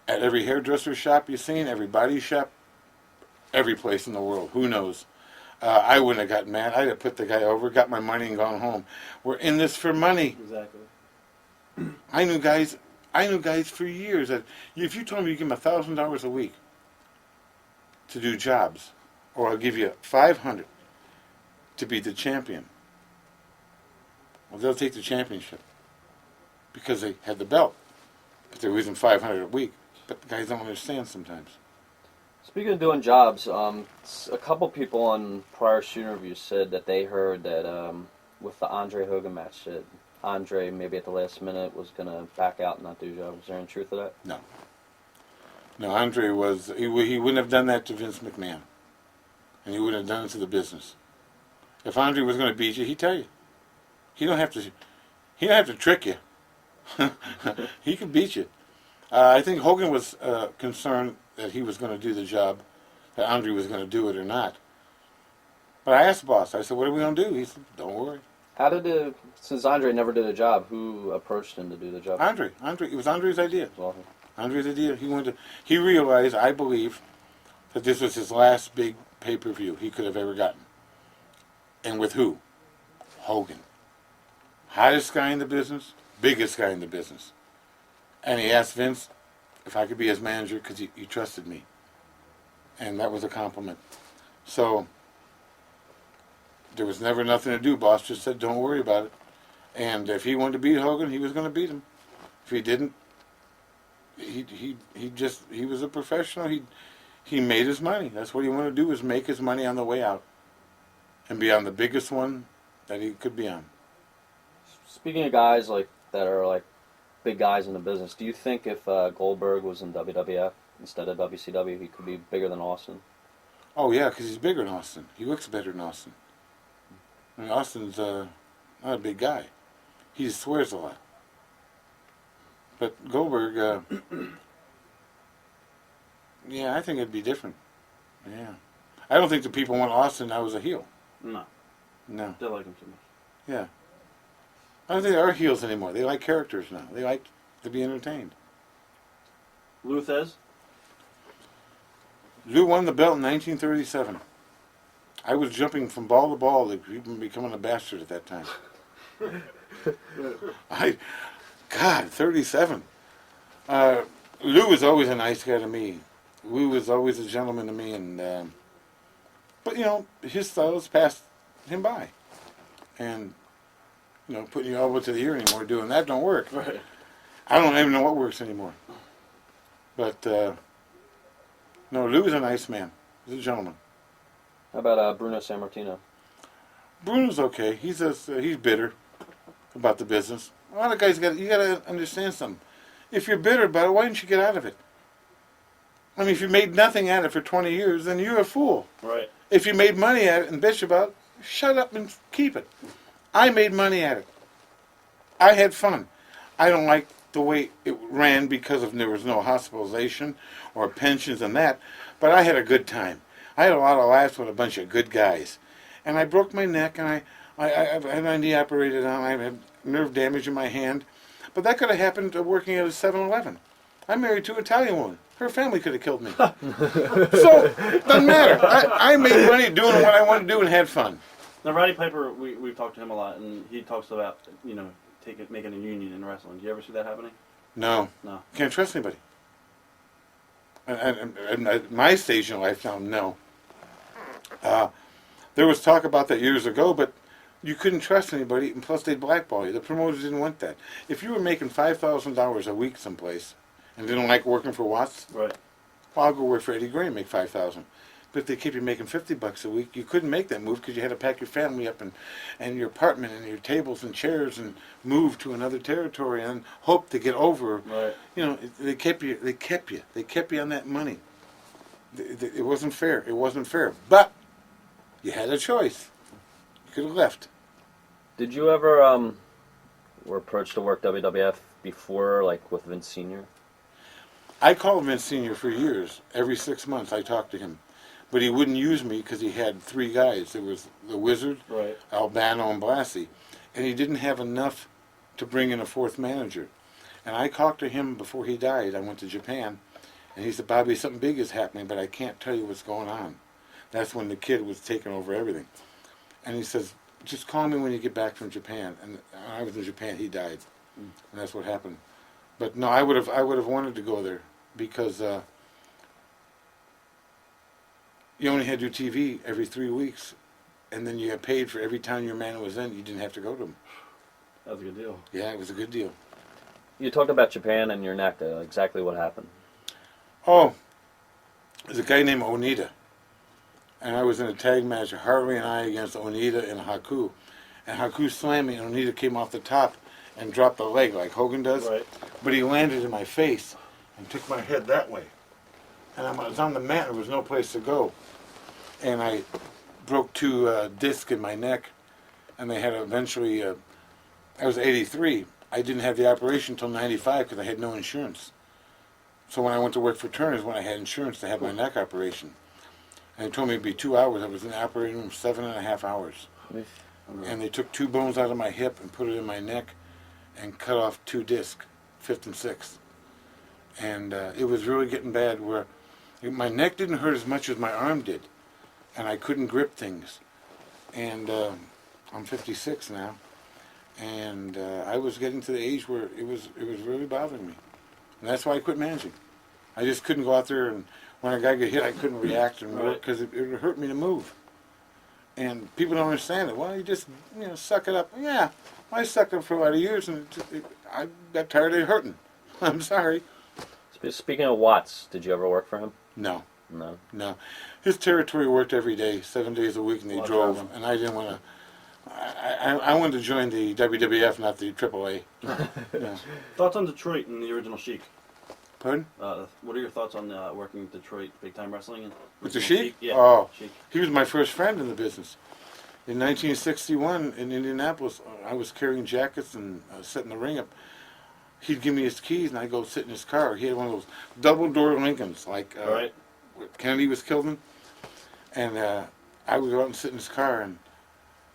at every hairdresser shop you've seen, every body shop, every place in the world. Who knows? I wouldn't have gotten mad. I'd have put the guy over, got my money, and gone home. We're in this for money. Exactly. I knew guys for years that if you told me you give them $1,000 a week to do jobs, or I'll give you $500 to be the champion, well, they'll take the championship because they had the belt, but they're losing $500 a week. But the guys don't understand sometimes. Speaking of doing jobs, a couple people on prior shoot interviews said that they heard that with the Andre Hogan match that Andre maybe at the last minute was going to back out and not do a job. Was there any truth to that? No. No, Andre he wouldn't have done that to Vince McMahon. And he wouldn't have done it to the business. If Andre was going to beat you, he'd tell you. He don't have to trick you. He could beat you. I think Hogan was concerned that he was going to do the job, that Andre was going to do it or not. But I asked the boss, I said, what are we going to do? He said, don't worry. Since Andre never did a job, who approached him to do the job? Andre. It was Andre's idea. Andre's idea. He realized, I believe, that this was his last big pay-per-view he could have ever gotten. And with who? Hogan. Hottest guy in the business, biggest guy in the business. And he asked Vince if I could be his manager because he trusted me. And that was a compliment. So there was never nothing to do. Boss just said, don't worry about it. And if he wanted to beat Hogan, he was going to beat him. If he didn't, he was a professional. He made his money. That's what he wanted to do, was make his money on the way out and be on the biggest one that he could be on. Speaking of guys like that are like big guys in the business, do you think if Goldberg was in WWF instead of WCW, he could be bigger than Austin? Oh yeah, because he's bigger than Austin. He looks better than Austin. I mean, Austin's not a big guy. He just swears a lot. But Goldberg, yeah, I think it'd be different. Yeah. I don't think the people want Austin now as a heel. No. No. They like him too much. Yeah. I don't think they are heels anymore. They like characters now. They like to be entertained. Luthez? Lou won the belt in 1937. I was jumping from ball to ball, like even becoming a bastard at that time. God, 37. Lou was always a nice guy to me. Lou was always a gentleman to me, and but you know, his styles passed him by, and you know, putting your elbow to the ear anymore, doing that don't work. Right. I don't even know what works anymore. But no, Lou was a nice man. He's a gentleman. How about Bruno Sammartino? Bruno's okay. He's bitter about the business. A lot of guys you got to understand something. If you're bitter about it, why didn't you get out of it? I mean, if you made nothing at it for 20 years, then you're a fool. Right. If you made money at it and bitch about it, shut up and keep it. I made money at it. I had fun. I don't like the way it ran because there was no hospitalization or pensions and that, but I had a good time. I had a lot of laughs with a bunch of good guys. And I broke my neck, and I had my knee operated on. I had nerve damage in my hand. But that could have happened working at a 7-Eleven. I'm married to an Italian woman. Her family could have killed me. So, it doesn't matter. I made money doing what I wanted to do and had fun. Now, Roddy Piper, we've talked to him a lot, and he talks about, you know, making a union in wrestling. Do you ever see that happening? No. No. Can't trust anybody. And at my stage in life now, no. There was talk about that years ago, but you couldn't trust anybody, and plus they'd blackball you. The promoters didn't want that. If you were making $5,000 a week someplace and didn't like working for Watts, Right. well, I'll go work for Eddie Gray and make $5,000. But if they keep you making $50 a week, you couldn't make that move because you had to pack your family up and your apartment and your tables and chairs and move to another territory and hope to get over. Right. You know, they kept you on that money. It wasn't fair. It wasn't fair. But you had a choice. You could have left. Did you ever were approached to work WWF before, like with Vince Sr.? I called Vince Sr. for years. Every 6 months I talked to him. But he wouldn't use me because he had 3 guys. There was the Wizard, Right. Albano, and Blassie. And he didn't have enough to bring in a 4th manager. And I talked to him before he died. I went to Japan. And he said, Bobby, something big is happening, but I can't tell you what's going on. That's when the kid was taking over everything. And he says, just call me when you get back from Japan. And when I was in Japan, he died. And that's what happened. But no, I would have wanted to go there because you only had your TV every 3 weeks, and then you got paid for every time your man was in. You didn't have to go to him. That was a good deal. Yeah, it was a good deal. You talked about Japan and your neck. Exactly what happened? Oh, there's a guy named Onita. And I was in a tag match, Hartley and I against Onita and Haku. And Haku slammed me, and Onita came off the top and dropped the leg like Hogan does. Right. But he landed in my face and took my head that way. And I was on the mat, and there was no place to go. And I broke 2 discs in my neck, and they had eventually, I was 83. I didn't have the operation until 95 because I had no insurance. So when I went to work for Turner's, when I had insurance, to have my neck operation. And they told me it'd be 2 hours. I was in the operating room 7.5 hours. And they took 2 bones out of my hip and put it in my neck and cut off 2 discs, 5th and 6th. And it was really getting bad where my neck didn't hurt as much as my arm did. And I couldn't grip things. And I'm 56 now. And I was getting to the age where it was really bothering me. And that's why I quit managing. I just couldn't go out there and When a guy got hit, I couldn't react and work Right. because it hurt me to move. And people don't understand it. Well, you just suck it up. Yeah, I sucked up for a lot of years, and I got tired of hurting. I'm sorry. Speaking of Watts, did you ever work for him? No. No. No. His territory worked every day, 7 days a week, and they Well, drove. traveling. And I didn't want to. I wanted to join the WWF, not the AAA. Yeah. Thoughts on Detroit and the original Sheik? Pardon? What are your thoughts on working in Detroit, big time wrestling? And With the original Sheik? Yeah. Oh. Sheik. He was my first friend in the business. In 1961, in Indianapolis, I was carrying jackets and setting the ring up. He'd give me his keys, and I'd go sit in his car. He had one of those double-door Lincolns, like Right. Kennedy was killed in. And I would go out and sit in his car, and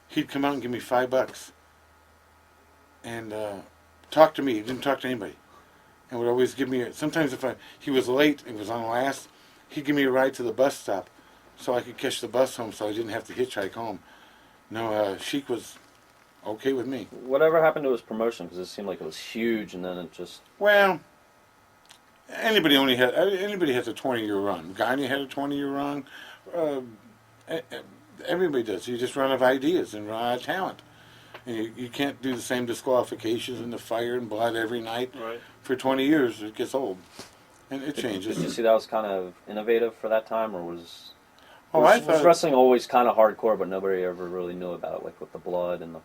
he'd come out and give me $5 and talk to me. He didn't talk to anybody, and would always give me. Sometimes if he was late and was on last, he'd give me a ride to the bus stop, so I could catch the bus home, so I didn't have to hitchhike home. No, Sheik was okay with me. Whatever happened to his promotion? Because it seemed like it was huge, and then it just... Well, anybody has a 20-year run. Gagne had a 20-year run. Everybody does. You just run out of ideas and run out of talent. And you can't do the same disqualifications and the fire and blood every night. Right. For 20 years, it gets old. And it changes. Did you see that was kind of innovative for that time, or was... Oh, was, I thought... was wrestling always kind of hardcore, but nobody ever really knew about it, like with the blood and the...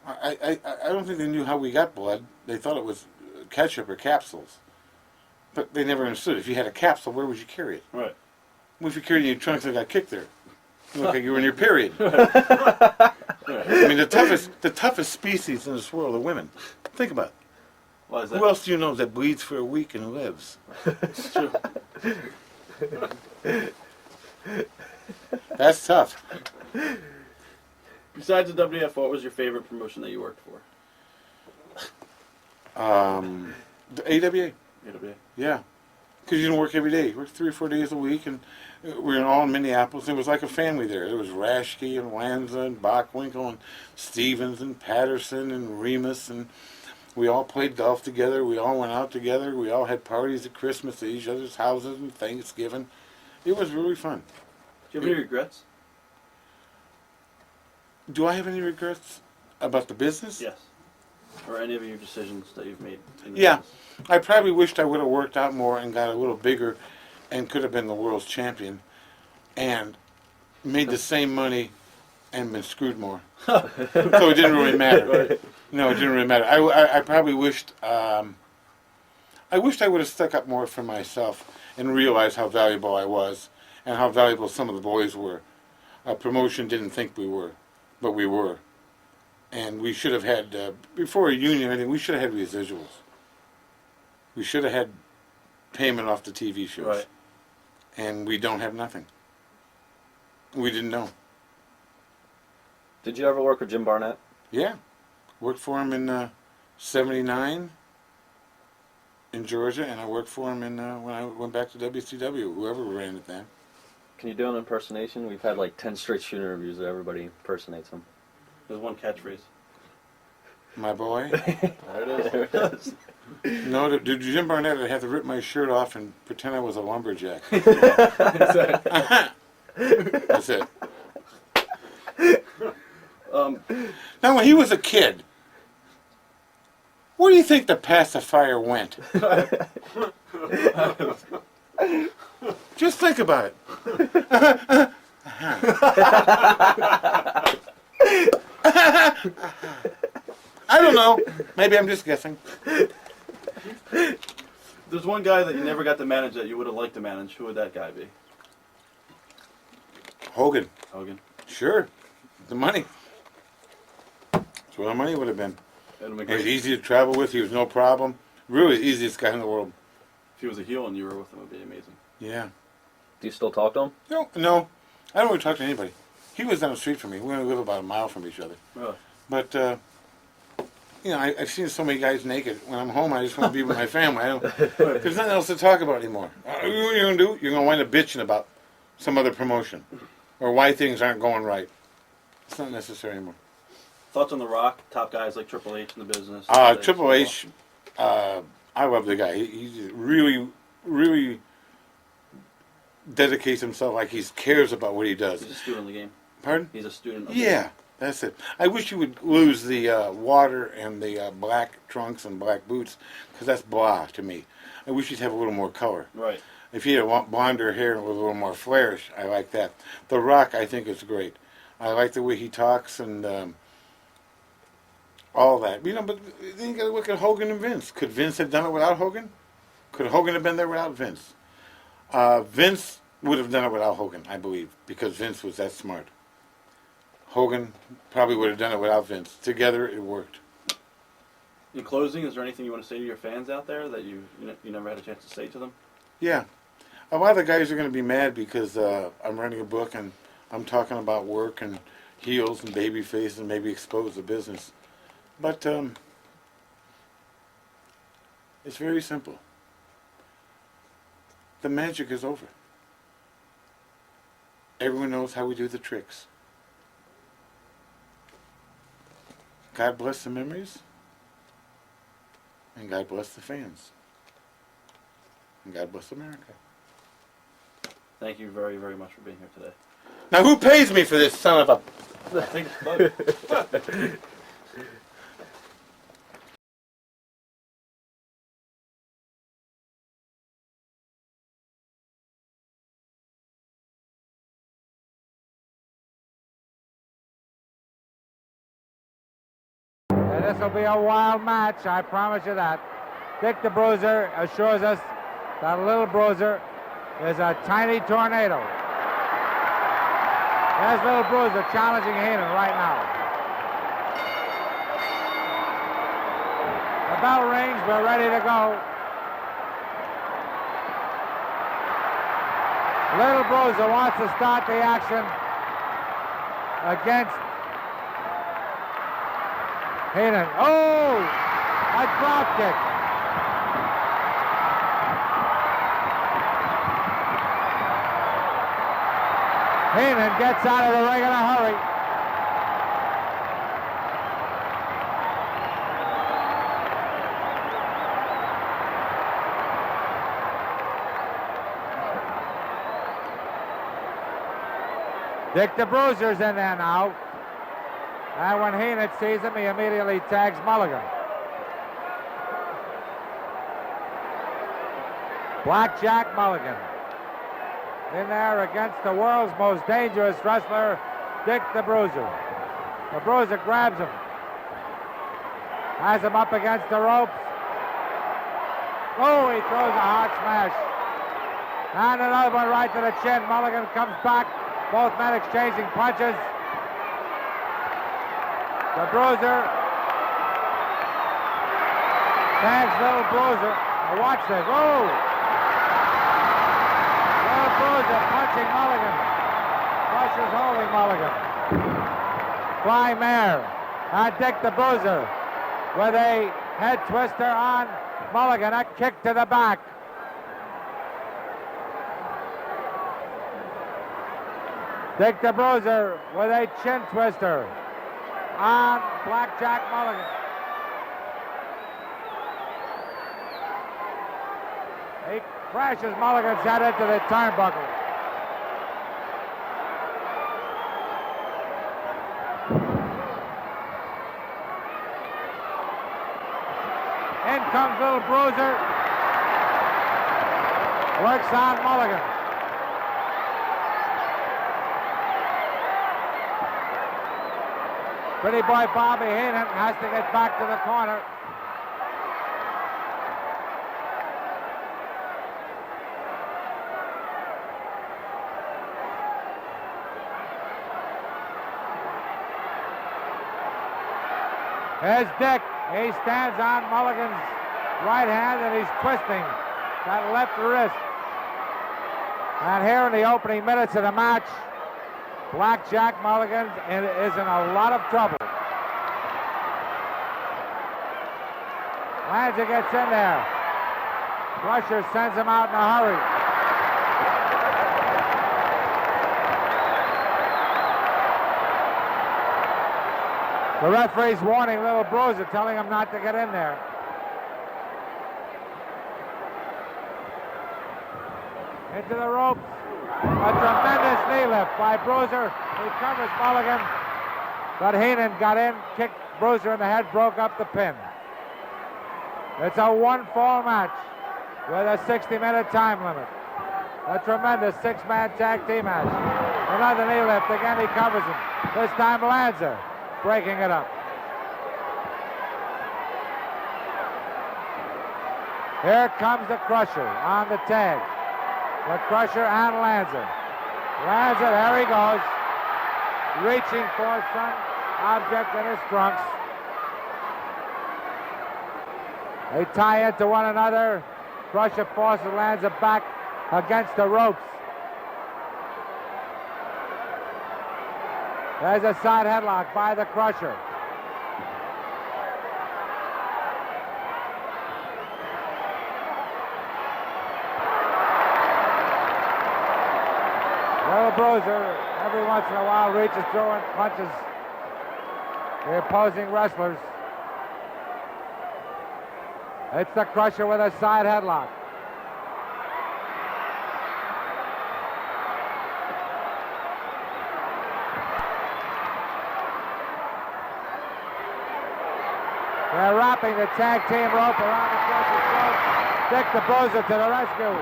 I don't think they knew how we got blood. They thought it was ketchup or capsules. But they never understood. If you had a capsule, where would you carry it? Right. Well, if you carried it in your trunks and got kicked there, you look like you were in your period. I mean, the toughest species in this world are women. Think about it. Why is that? Who else do you know that bleeds for a week and lives? It's true. That's tough. Besides the WF, what was your favorite promotion that you worked for? The AWA. AWA. Yeah. Because you didn't work every day. You worked 3 or 4 days a week, and we were all in Minneapolis. It was like a family there. There was Rashke and Lanza and Bockwinkel and Stevens and Patterson and Remus, and we all played golf together. We all went out together. We all had parties at Christmas at each other's houses and Thanksgiving. It was really fun. Do you have any regrets? Do I have any regrets about the business? Yes. Or any of your decisions that you've made? In the Yeah. business? I probably wished I would have worked out more and got a little bigger and could have been the world's champion and made the same money and been screwed more. So it didn't really matter. Right. No, it didn't really matter. I probably wished I wished I would have stuck up more for myself and realized how valuable I was and how valuable some of the boys were. Promotion didn't think we were, but we were. And we should have had, before a union, I think we should have had residuals. We should have had payment off the TV shows. Right. And we don't have nothing. We didn't know. Did you ever work with Jim Barnett? Yeah. Worked for him in 79 in Georgia, and I worked for him in when I went back to WCW, whoever ran it then. Can you do an impersonation? We've had like 10 straight shoot interviews that everybody impersonates him. There's one catchphrase. My boy. There it is. There it is. No, did Jim Barnett, I'd have to rip my shirt off and pretend I was a lumberjack. That's it. Now, when he was a kid, where do you think the pacifier went? Just think about it. I don't know. Maybe I'm just guessing. There's one guy that you never got to manage that you would have liked to manage. Who would that guy be? Hogan. Hogan. Sure. The money. That's where the money would have been. That'd have been He was great. easy to travel with. He was no problem. Really the easiest guy in the world. If he was a heel and you were with him, it would be amazing. Do Yeah. you still talk to him? No. I don't really talk to anybody. He was down the street from me. We only live about a mile from each other. Really? But, I've seen so many guys naked. When I'm home, I just want to be with my family. There's nothing else to talk about anymore. What are you going to do? You're going to wind up bitching about some other promotion or why things aren't going right. It's not necessary anymore. Thoughts on The Rock? Top guys like Triple H in the business. Triple H, I love the guy. He really, really dedicates himself like he cares about what he does. He's a student of the game. Pardon? He's a student of Yeah, the game. that's it. I wish you would lose the water and the black trunks and black boots, because that's blah to me. I wish you'd have a little more color. Right. If he had blonder hair with a little more flourish, I like that. The Rock, I think, is great. I like the way he talks and all that. You know, but then you got to look at Hogan and Vince. Could Vince have done it without Hogan? Could Hogan have been there without Vince? Vince would have done it without Hogan, I believe, because Vince was that smart. Hogan probably would have done it without Vince. Together, it worked. In closing, is there anything you want to say to your fans out there that you never had a chance to say to them? Yeah. A lot of the guys are going to be mad because I'm writing a book and I'm talking about work and heels and baby face and maybe expose the business. But it's very simple. The magic is over. Everyone knows how we do the tricks. God bless the memories. And God bless the fans. And God bless America. Thank you very, very much for being here today. Now who pays me for this son of a... I think it's both. This will be a wild match, I promise you that. Dick the Bruiser assures us that Little Bruiser is a tiny tornado. There's Little Bruiser challenging Heenan right now. The bell rings, we're ready to go. Little Bruiser wants to start the action against Heenan. Oh! A drop kick. Heenan gets out of the ring in a hurry. Dick the Bruiser's in there now. And when Heenan sees him, he immediately tags Mulligan. Blackjack Mulligan in there against the world's most dangerous wrestler, Dick the Bruiser. The Bruiser grabs him, has him up against the ropes. Oh, he throws a hard smash. And another one right to the chin. Mulligan comes back. Both men exchanging punches. The Bruiser tags Little Bruiser. Now watch this. Oh! Little Bruiser punching Mulligan. Crusher's holding Mulligan. Flying mare. And Dick the Bruiser with a head twister on Mulligan. A kick to the back. Dick the Bruiser with a chin twister on Blackjack Mulligan. He crashes Mulligan's head into the turnbuckle. In comes Little Bruiser. Works on Mulligan. Pretty boy Bobby Heenan has to get back to the corner. Here's Dick. He stands on Mulligan's right hand and he's twisting that left wrist. And here in the opening minutes of the match, Blackjack Mulligan is in a lot of trouble. Lanza gets in there. Crusher sends him out in a hurry. The referee's warning Little Bruiser, telling him not to get in there. into the ropes. A tremendous knee lift by Bruiser. He covers Mulligan, but Heenan got in, kicked Bruiser in the head, broke up the pin. It's a one-fall match with a 60-minute time limit. A tremendous six-man tag team match. Another knee lift. Again, he covers him. This time Lanza breaking it up. Here comes the Crusher on the tag. The Crusher and Lanza. Lanza, there he goes. Reaching for some object in his trunks. They tie into one another. Crusher forces Lanza back against the ropes. There's a side headlock by the Crusher. Little Bruiser every once in a while reaches through and punches the opposing wrestlers. It's the Crusher with a side headlock. They're wrapping the tag team rope around the Crusher's throat. Dick the Bruiser to the rescue.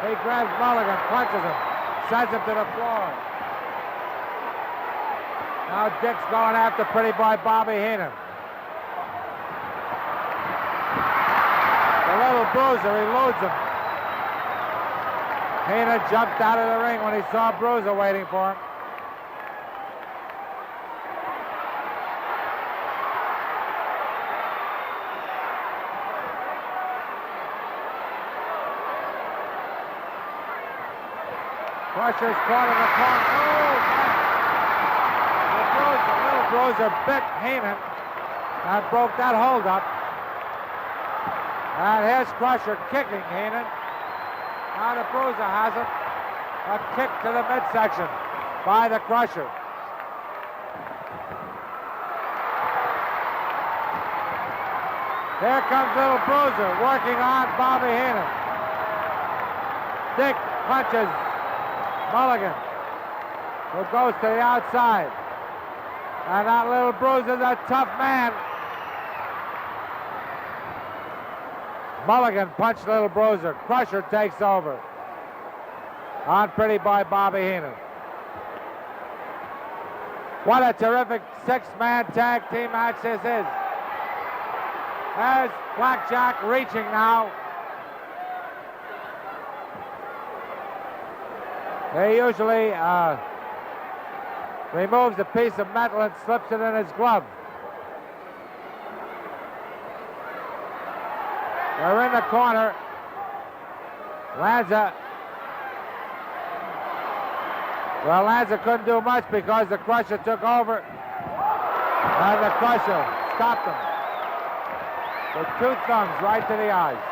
He grabs Mulligan, punches him, sends him to the floor. Now Dick's going after Pretty Boy Bobby Heenan. The little Bruiser eludes him. Heenan jumped out of the ring when he saw Bruiser waiting for him. Crusher's caught in the corner. Oh, man. The little Bruiser bit Heenan and broke that hold up. And here's Crusher kicking Heenan. Now the Bruiser has it. A kick to the midsection by the Crusher. Here comes little Bruiser working on Bobby Heenan. Dick punches Mulligan, who goes to the outside. And that little Bruiser's a tough man. Mulligan punched little Bruiser. Crusher takes over on Pretty Boy Bobby Heenan. What a terrific six-man tag team match this is. There's Blackjack reaching now. He usually removes a piece of metal and slips it in his glove. They're in the corner. Lanza. Well, Lanza couldn't do much because the Crusher took over. And the Crusher stopped him with two thumbs right to the eyes.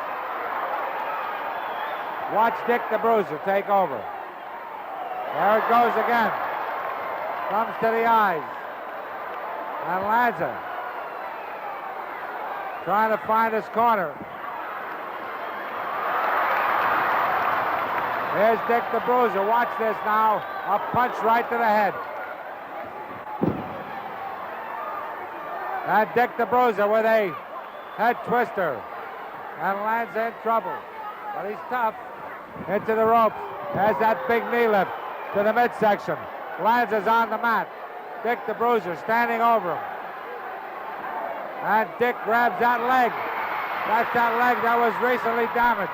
Watch Dick the Bruiser take over. There it goes again. Comes to the eyes. And Lanza trying to find his corner. Here's Dick the Bruiser. Watch this now. A punch right to the head. And Dick the Bruiser with a head twister. And Lanza in trouble. But he's tough. Into the ropes. There's that big knee lift to the midsection. Lanza's on the mat. Dick the Bruiser standing over him. And Dick grabs that leg. That's that leg that was recently damaged.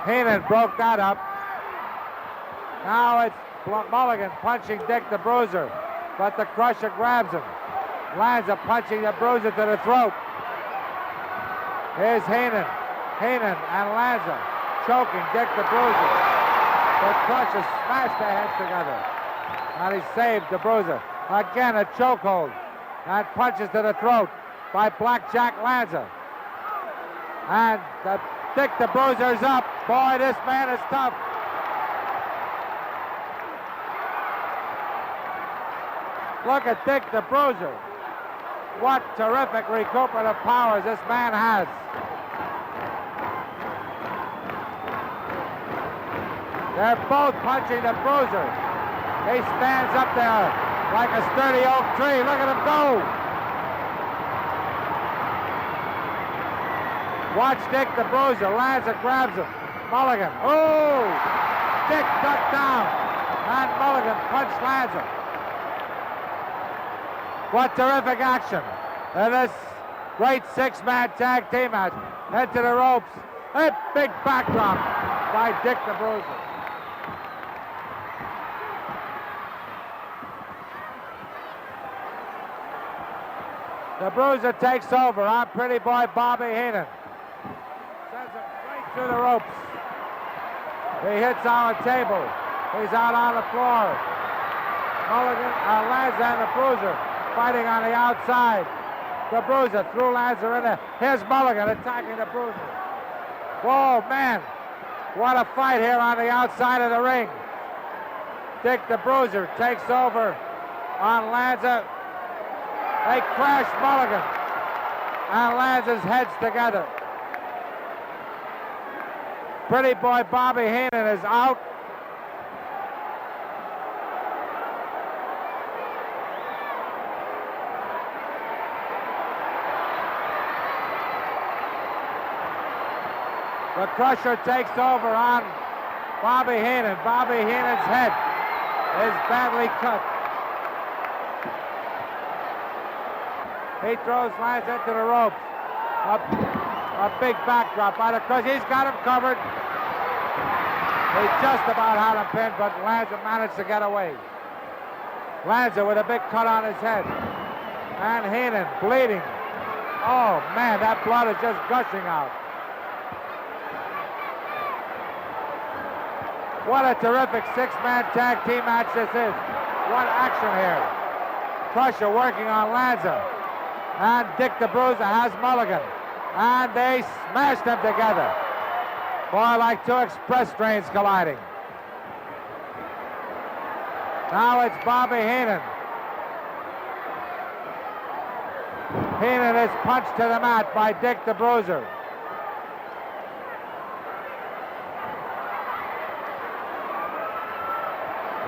Heenan broke that up. Now it's Mulligan punching Dick the Bruiser, but the Crusher grabs him. Lanza punching the Bruiser to the throat. Here's Heenan. Heenan and Lanza choking Dick the Bruiser. The Crusher smashed their heads together. And he saved the Bruiser. Again, a chokehold. And punches to the throat by Blackjack Lanza. And Dick the Bruiser's up. Boy, this man is tough. Look at Dick the Bruiser. What terrific recuperative powers this man has. They're both punching the Bruiser. He stands up there like a sturdy oak tree. Look at him go. Watch Dick the Bruiser. Lanza grabs him. Mulligan. Oh! Dick ducked down. And Mulligan punched Lanza. What terrific action in this great six-man tag team match. Into the ropes. A big backdrop by Dick the Bruiser. The Bruiser takes over on pretty boy Bobby Heenan. Sends him straight through the ropes. He hits on a table. He's out on the floor. Mulligan, Lanza and the Bruiser fighting on the outside. The Bruiser threw Lanza in there. Here's Mulligan attacking the Bruiser. Whoa, man. What a fight here on the outside of the ring. Dick the Bruiser takes over on Lanza. They crash Mulligan and Lanza's heads together. Pretty boy Bobby Heenan is out. The Crusher takes over on Bobby Heenan. Bobby Heenan's head is badly cut. He throws Lanza into the ropes. A big backdrop by the Crusher. He's got him covered. He just about had him pinned, but Lanza managed to get away. Lanza with a big cut on his head. And Heenan bleeding. Oh, man, that blood is just gushing out. What a terrific six-man tag team match this is. What action here. Crusher working on Lanza. And Dick the Bruiser has Mulligan. And they smashed them together. Boy, like two express trains colliding. Now it's Bobby Heenan. Heenan is punched to the mat by Dick the Bruiser.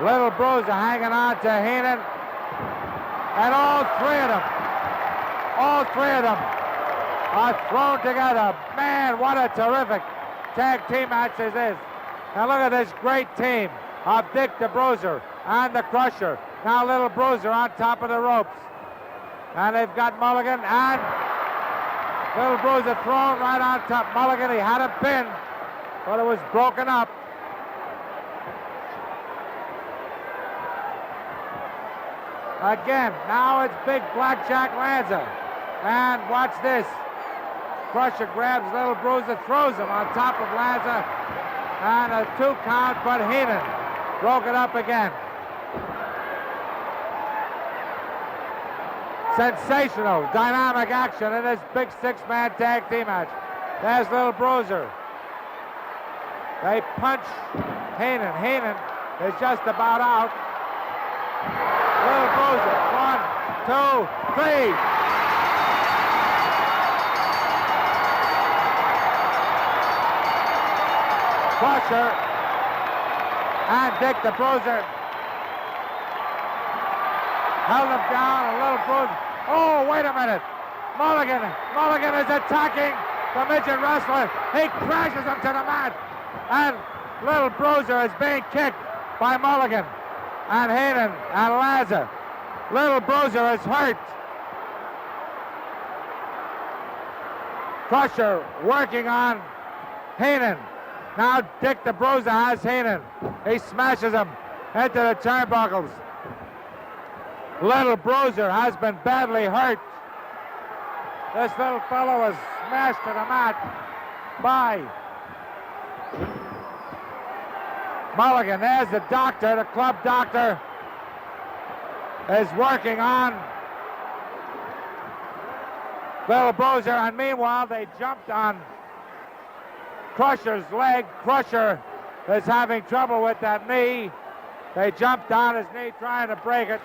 Little Bruiser hanging on to Heenan. And all three of them are thrown together. Man, what a terrific tag team match this is. Now look at this great team of Dick the Bruiser and the Crusher. Now Little Bruiser on top of the ropes. And they've got Mulligan and Little Bruiser thrown right on top. Mulligan, he had him pinned, but it was broken up. Again, now it's big Blackjack Lanza. And watch this. Crusher grabs Little Bruiser, throws him on top of Lanza. And a 2 count, but Heenan broke it up again. Sensational, dynamic action in this big six-man tag team match. There's Little Bruiser. They punch Heenan. Heenan is just about out. Little Bruiser, 1, 2, 3. Crusher and Dick the Bruiser held him down. A Little Bruiser. Oh, wait a minute. Mulligan is attacking the midget wrestler. He crashes him to the mat. And Little Bruiser is being kicked by Mulligan and Heenan and Lanza. Little Bruiser is hurt. Crusher working on Heenan. Now Dick the Bruiser has Heenan. He smashes him into the turnbuckles. Little Bruiser has been badly hurt. This little fellow was smashed to the mat by Mulligan. There's the doctor, the club doctor is working on Little Bruiser, and meanwhile they jumped on Crusher's leg. Crusher is having trouble with that knee. They jumped on his knee trying to break it.